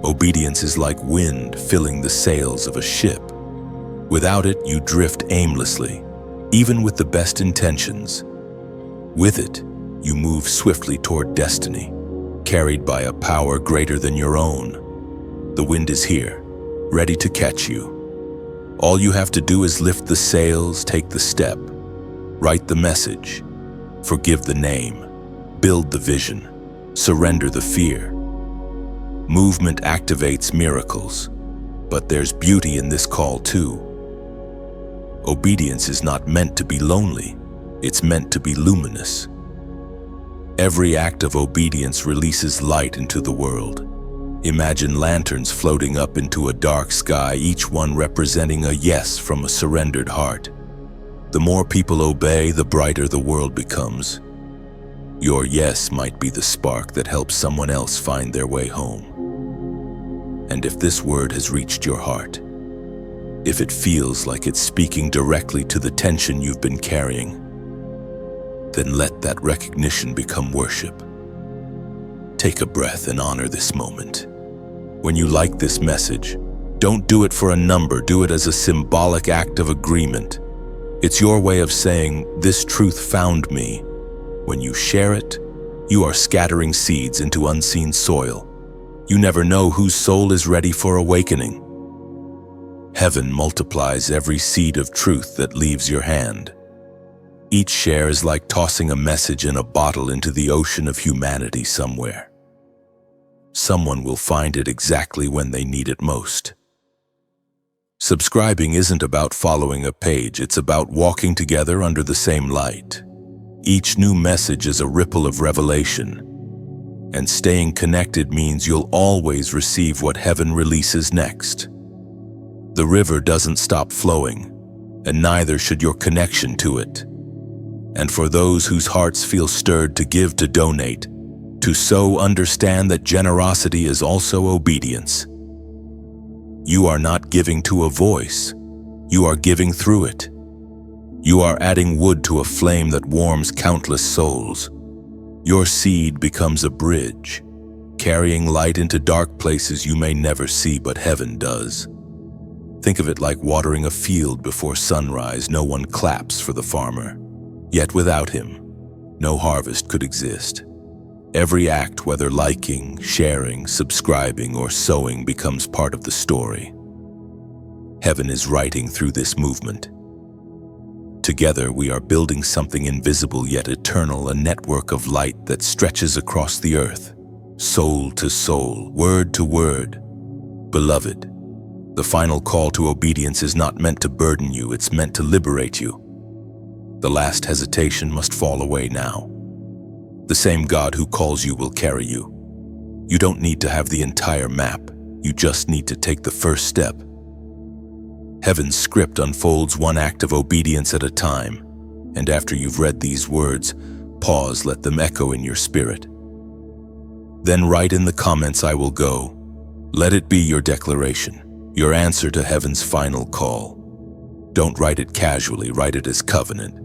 Obedience is like wind filling the sails of a ship. Without it, you drift aimlessly, even with the best intentions. With it, you move swiftly toward destiny, carried by a power greater than your own. The wind is here, ready to catch you. All you have to do is lift the sails, take the step, write the message, forgive the name, build the vision, surrender the fear. Movement activates miracles, but there's beauty in this call too. Obedience is not meant to be lonely, it's meant to be luminous. Every act of obedience releases light into the world. Imagine lanterns floating up into a dark sky, each one representing a yes from a surrendered heart. The more people obey, the brighter the world becomes. Your yes might be the spark that helps someone else find their way home. And if this word has reached your heart, if it feels like it's speaking directly to the tension you've been carrying, then let that recognition become worship. Take a breath and honor this moment. When you like this message, don't do it for a number, do it as a symbolic act of agreement. It's your way of saying, "This truth found me." When you share it, you are scattering seeds into unseen soil. You never know whose soul is ready for awakening. Heaven multiplies every seed of truth that leaves your hand. Each share is like tossing a message in a bottle into the ocean of humanity somewhere. Someone will find it exactly when they need it most. Subscribing isn't about following a page, it's about walking together under the same light. Each new message is a ripple of revelation, and staying connected means you'll always receive what heaven releases next. The river doesn't stop flowing, and neither should your connection to it. And for those whose hearts feel stirred to give, to donate, to sow, understand that generosity is also obedience. You are not giving to a voice, you are giving through it. You are adding wood to a flame that warms countless souls. Your seed becomes a bridge, carrying light into dark places you may never see, but heaven does. Think of it like watering a field before sunrise. No one claps for the farmer, yet without him, no harvest could exist. Every act, whether liking, sharing, subscribing, or sowing, becomes part of the story. Heaven is writing through this movement. Together, we are building something invisible yet eternal, a network of light that stretches across the earth, soul to soul, word to word. Beloved, the final call to obedience is not meant to burden you, it's meant to liberate you. The last hesitation must fall away now. The same God who calls you will carry you. You don't need to have the entire map, you just need to take the first step. Heaven's script unfolds one act of obedience at a time, and after you've read these words, pause, let them echo in your spirit. Then write in the comments, "I will go." Let it be your declaration, your answer to heaven's final call. Don't write it casually, write it as covenant,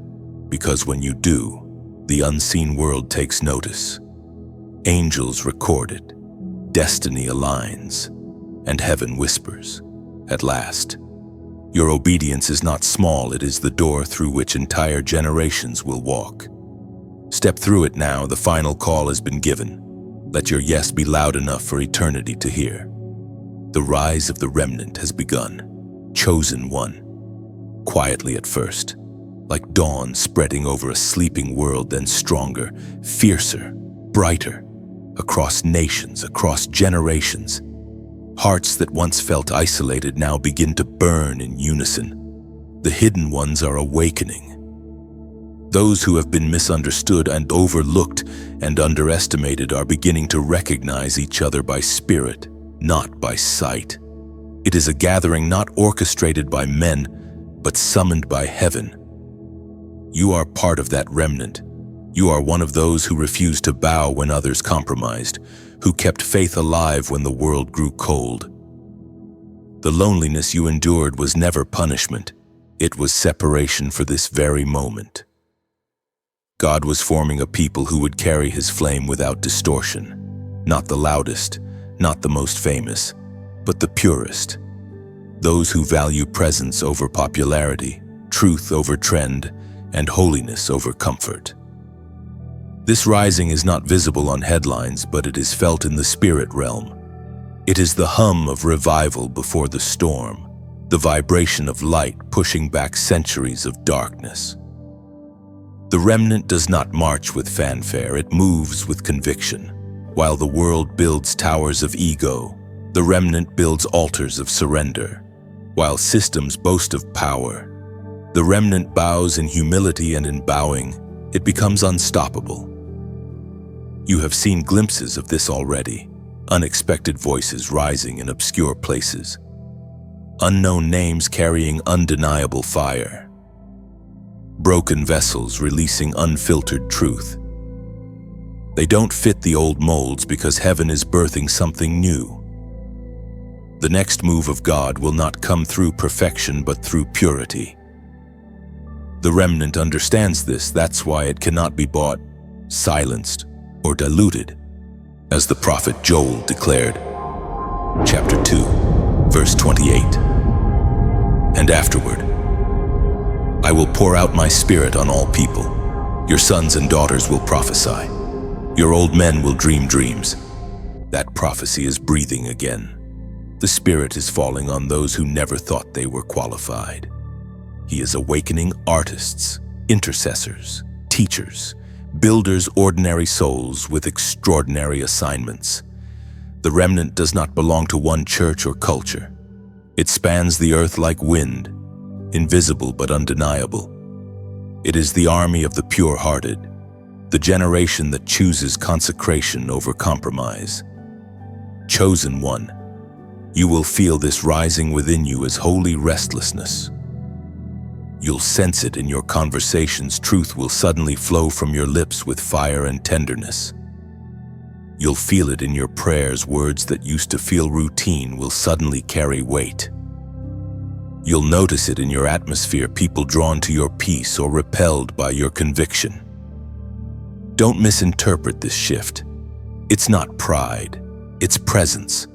because when you do, the unseen world takes notice. Angels record it, destiny aligns, and heaven whispers, "At last." Your obedience is not small, it is the door through which entire generations will walk. Step through it now, the final call has been given. Let your yes be loud enough for eternity to hear. The rise of the remnant has begun, chosen one. Quietly at first, like dawn spreading over a sleeping world, then stronger, fiercer, brighter, across nations, across generations. Hearts that once felt isolated now begin to burn in unison. The hidden ones are awakening. Those who have been misunderstood and overlooked and underestimated are beginning to recognize each other by spirit, not by sight. It is a gathering not orchestrated by men, but summoned by heaven. You are part of that remnant. You are one of those who refused to bow when others compromised, who kept faith alive when the world grew cold. The loneliness you endured was never punishment. It was separation for this very moment. God was forming a people who would carry his flame without distortion. Not the loudest, not the most famous, but the purest. Those who value presence over popularity, truth over trend, and holiness over comfort. This rising is not visible on headlines, but it is felt in the spirit realm. It is the hum of revival before the storm, the vibration of light pushing back centuries of darkness. The remnant does not march with fanfare, it moves with conviction. While the world builds towers of ego, the remnant builds altars of surrender. While systems boast of power, the remnant bows in humility, and in bowing, it becomes unstoppable. You have seen glimpses of this already, unexpected voices rising in obscure places, unknown names carrying undeniable fire, broken vessels releasing unfiltered truth. They don't fit the old molds because heaven is birthing something new. The next move of God will not come through perfection but through purity. The remnant understands this, that's why it cannot be bought, silenced, or diluted. as the prophet Joel declared. Chapter 2, verse 28. And afterward, I will pour out my spirit on all people. Your sons and daughters will prophesy. Your old men will dream dreams. That prophecy is breathing again. The Spirit is falling on those who never thought they were qualified. He is awakening artists, intercessors, teachers, builders, ordinary souls with extraordinary assignments. The remnant does not belong to one church or culture. It spans the earth like wind, invisible but undeniable. It is the army of the pure-hearted, the generation that chooses consecration over compromise. Chosen one, you will feel this rising within you as holy restlessness. You'll sense it in your conversations. Truth will suddenly flow from your lips with fire and tenderness. You'll feel it in your prayers. Words that used to feel routine will suddenly carry weight. You'll notice it in your atmosphere, people drawn to your peace or repelled by your conviction. Don't misinterpret this shift. It's not pride, it's presence.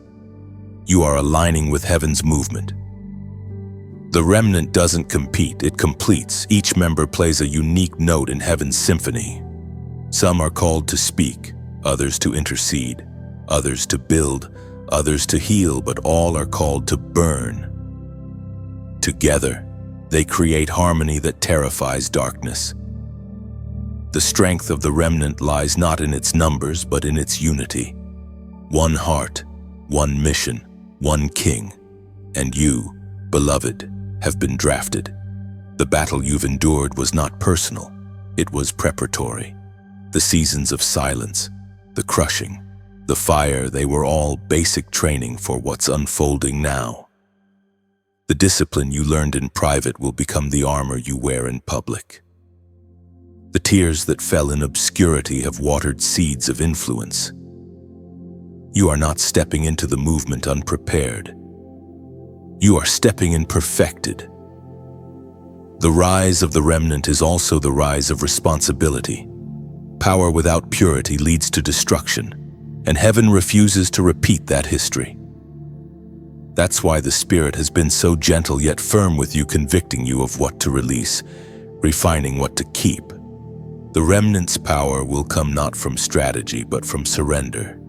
You are aligning with heaven's movement. The remnant doesn't compete, it completes. Each member plays a unique note in heaven's symphony. Some are called to speak, others to intercede, others to build, others to heal, but all are called to burn. Together, they create harmony that terrifies darkness. The strength of the remnant lies not in its numbers, but in its unity. One heart, one mission, one king, and you, beloved, have been drafted. The battle you've endured was not personal, it was preparatory. The seasons of silence, the crushing, the fire, they were all basic training for what's unfolding now. The discipline you learned in private will become the armor you wear in public. The tears that fell in obscurity have watered seeds of influence. You are not stepping into the movement unprepared. You are stepping in perfected. The rise of the remnant is also the rise of responsibility. Power without purity leads to destruction, and heaven refuses to repeat that history. That's why the Spirit has been so gentle yet firm with you, convicting you of what to release, refining what to keep. The remnant's power will come not from strategy, but from surrender.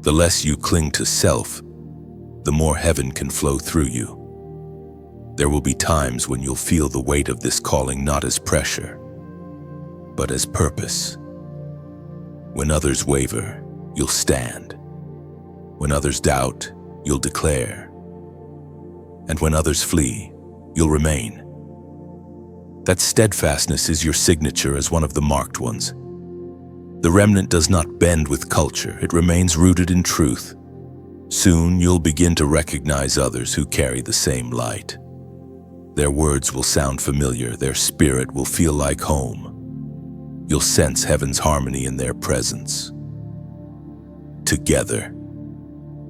The less you cling to self, the more heaven can flow through you. There will be times when you'll feel the weight of this calling not as pressure, but as purpose. When others waver, you'll stand. When others doubt, you'll declare. And when others flee, you'll remain. That steadfastness is your signature as one of the marked ones. The remnant does not bend with culture, it remains rooted in truth. Soon you'll begin to recognize others who carry the same light. Their words will sound familiar, their spirit will feel like home. You'll sense heaven's harmony in their presence. Together,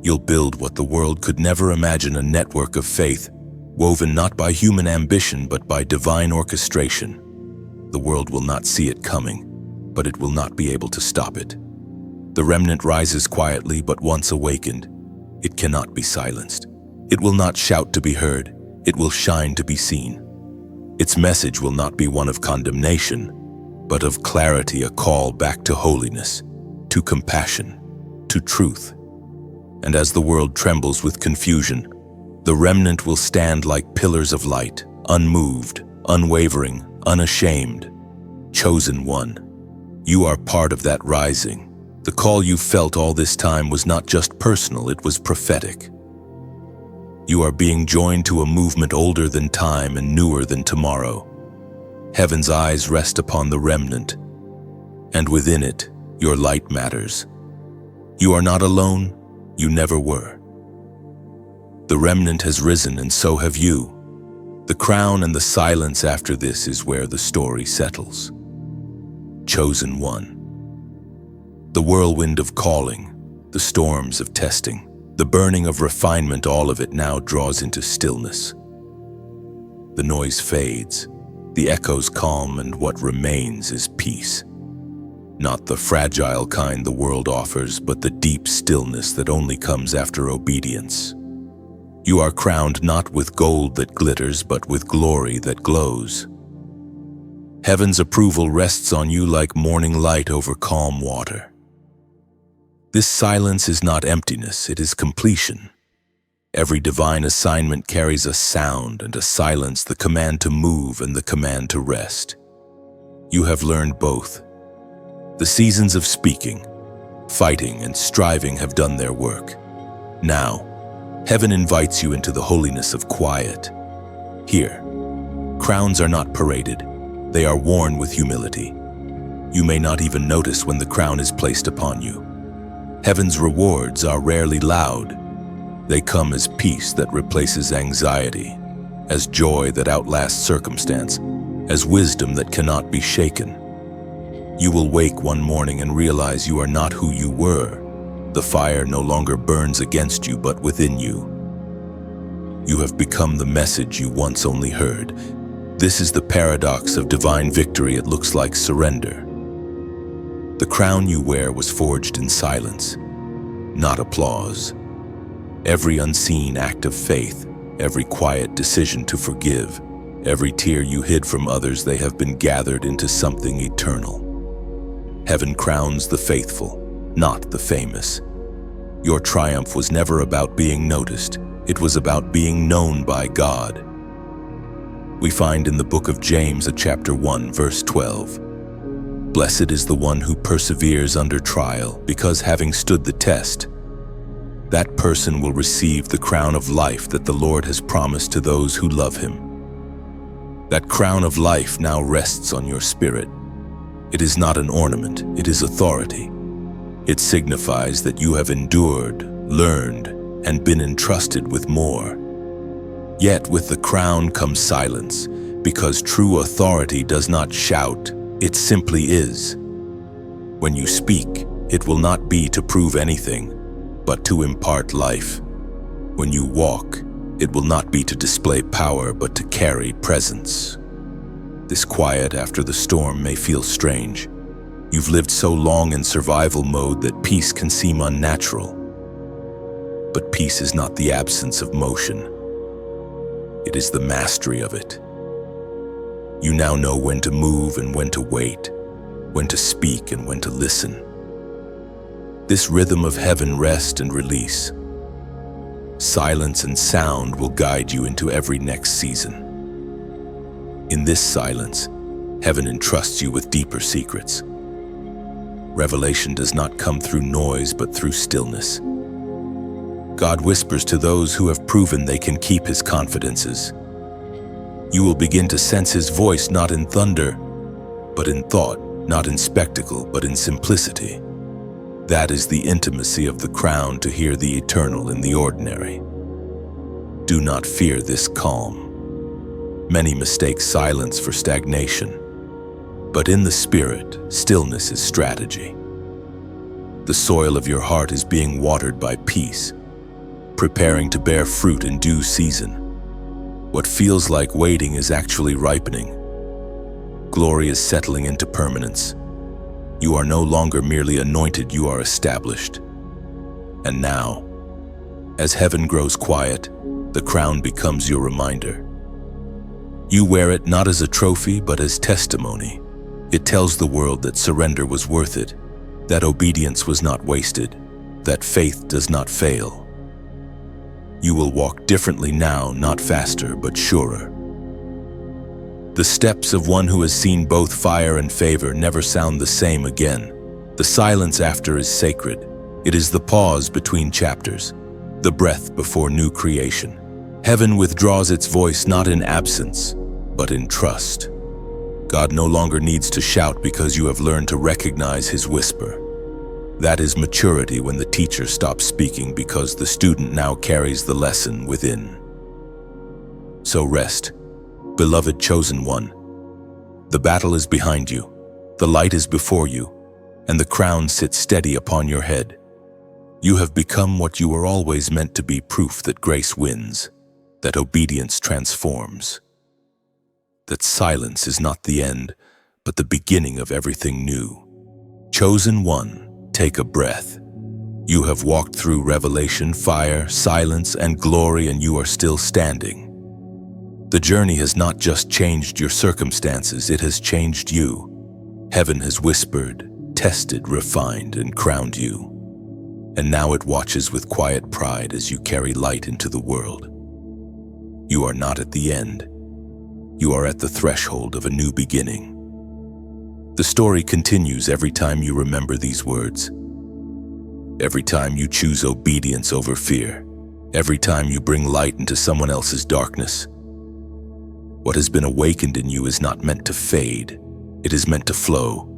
you'll build what the world could never imagine, a network of faith, woven not by human ambition but by divine orchestration. The world will not see it coming, but it will not be able to stop it. The remnant rises quietly, but once awakened, it cannot be silenced. It will not shout to be heard, it will shine to be seen. Its message will not be one of condemnation, but of clarity, a call back to holiness, to compassion, to truth. And as the world trembles with confusion, the remnant will stand like pillars of light, unmoved, unwavering, unashamed. Chosen one, you are part of that rising. The call you felt all this time was not just personal, it was prophetic. You are being joined to a movement older than time and newer than tomorrow. Heaven's eyes rest upon the remnant, and within it, your light matters. You are not alone, you never were. The remnant has risen, and so have you. The crown and the silence after this is where the story settles. Chosen one. The whirlwind of calling, the storms of testing, the burning of refinement, all of it now draws into stillness. The noise fades, the echoes calm, and what remains is peace. Not the fragile kind the world offers, but the deep stillness that only comes after obedience. You are crowned not with gold that glitters, but with glory that glows. Heaven's approval rests on you like morning light over calm water. This silence is not emptiness, it is completion. Every divine assignment carries a sound and a silence, the command to move and the command to rest. You have learned both. The seasons of speaking, fighting, and striving have done their work. Now, heaven invites you into the holiness of quiet. Here, crowns are not paraded, they are worn with humility. You may not even notice when the crown is placed upon you. Heaven's rewards are rarely loud. They come as peace that replaces anxiety, as joy that outlasts circumstance, as wisdom that cannot be shaken. You will wake one morning and realize you are not who you were. The fire no longer burns against you, but within you. You have become the message you once only heard. This is the paradox of divine victory. It looks like surrender. The crown you wear was forged in silence, not applause. Every unseen act of faith, every quiet decision to forgive, every tear you hid from others, they have been gathered into something eternal. Heaven crowns the faithful, not the famous. Your triumph was never about being noticed. It was about being known by God. We find in the book of James, chapter 1, verse 12, "Blessed is the one who perseveres under trial, because having stood the test, that person will receive the crown of life that the Lord has promised to those who love him." That crown of life now rests on your spirit. It is not an ornament, it is authority. It signifies that you have endured, learned, and been entrusted with more. Yet with the crown comes silence, because true authority does not shout, it simply is. When you speak, it will not be to prove anything, but to impart life. When you walk, it will not be to display power, but to carry presence. This quiet after the storm may feel strange. You've lived so long in survival mode that peace can seem unnatural. But peace is not the absence of motion. It is the mastery of it. You now know when to move and when to wait, when to speak and when to listen. This rhythm of heaven, rest and release, silence and sound will guide you into every next season. In this silence, heaven entrusts you with deeper secrets. Revelation does not come through noise, but through stillness. God whispers to those who have proven they can keep his confidences. You will begin to sense his voice not in thunder, but in thought, not in spectacle, but in simplicity. That is the intimacy of the crown, to hear the eternal in the ordinary. Do not fear this calm. Many mistake silence for stagnation, but in the spirit, stillness is strategy. The soil of your heart is being watered by peace, preparing to bear fruit in due season. What feels like waiting is actually ripening. Glory is settling into permanence. You are no longer merely anointed, you are established. And now, as heaven grows quiet, the crown becomes your reminder. You wear it not as a trophy, but as testimony. It tells the world that surrender was worth it, that obedience was not wasted, that faith does not fail. You will walk differently now, not faster, but surer. The steps of one who has seen both fire and favor never sound the same again. The silence after is sacred. It is the pause between chapters, the breath before new creation. Heaven withdraws its voice not in absence, but in trust. God no longer needs to shout because you have learned to recognize his whisper. That is maturity, when the teacher stops speaking because the student now carries the lesson within. So rest, beloved chosen one. The battle is behind you, the light is before you, and the crown sits steady upon your head. You have become what you were always meant to be, proof that grace wins, that obedience transforms, that silence is not the end, but the beginning of everything new. Chosen one, take a breath. You have walked through revelation, fire, silence, and glory, and you are still standing. The journey has not just changed your circumstances, it has changed you. Heaven has whispered, tested, refined, and crowned you. And now it watches with quiet pride as you carry light into the world. You are not at the end. You are at the threshold of a new beginning. The story continues every time you remember these words. Every time you choose obedience over fear. Every time you bring light into someone else's darkness. What has been awakened in you is not meant to fade. It is meant to flow.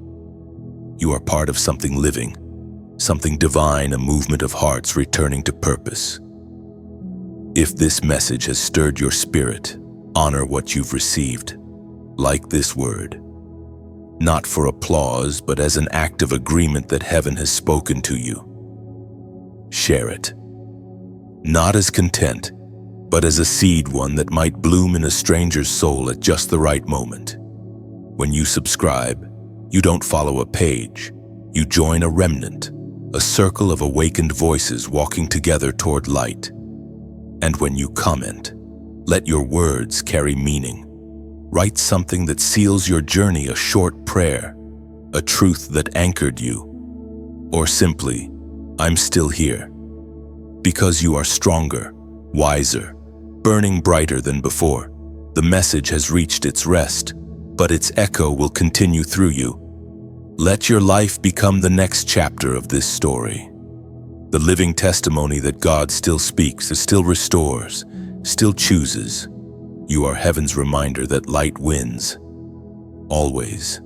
You are part of something living, something divine, a movement of hearts returning to purpose. If this message has stirred your spirit, honor what you've received, like this word. Not for applause, but as an act of agreement that heaven has spoken to you. Share it. Not as content, but as a seed, one that might bloom in a stranger's soul at just the right moment. When you subscribe, you don't follow a page. You join a remnant, a circle of awakened voices walking together toward light. And when you comment, let your words carry meaning. Write something that seals your journey, a short prayer, a truth that anchored you, or simply, I'm still here. Because you are stronger, wiser, burning brighter than before. The message has reached its rest, but its echo will continue through you. Let your life become the next chapter of this story. The living testimony that God still speaks, still restores, still chooses. You are heaven's reminder that light wins. Always.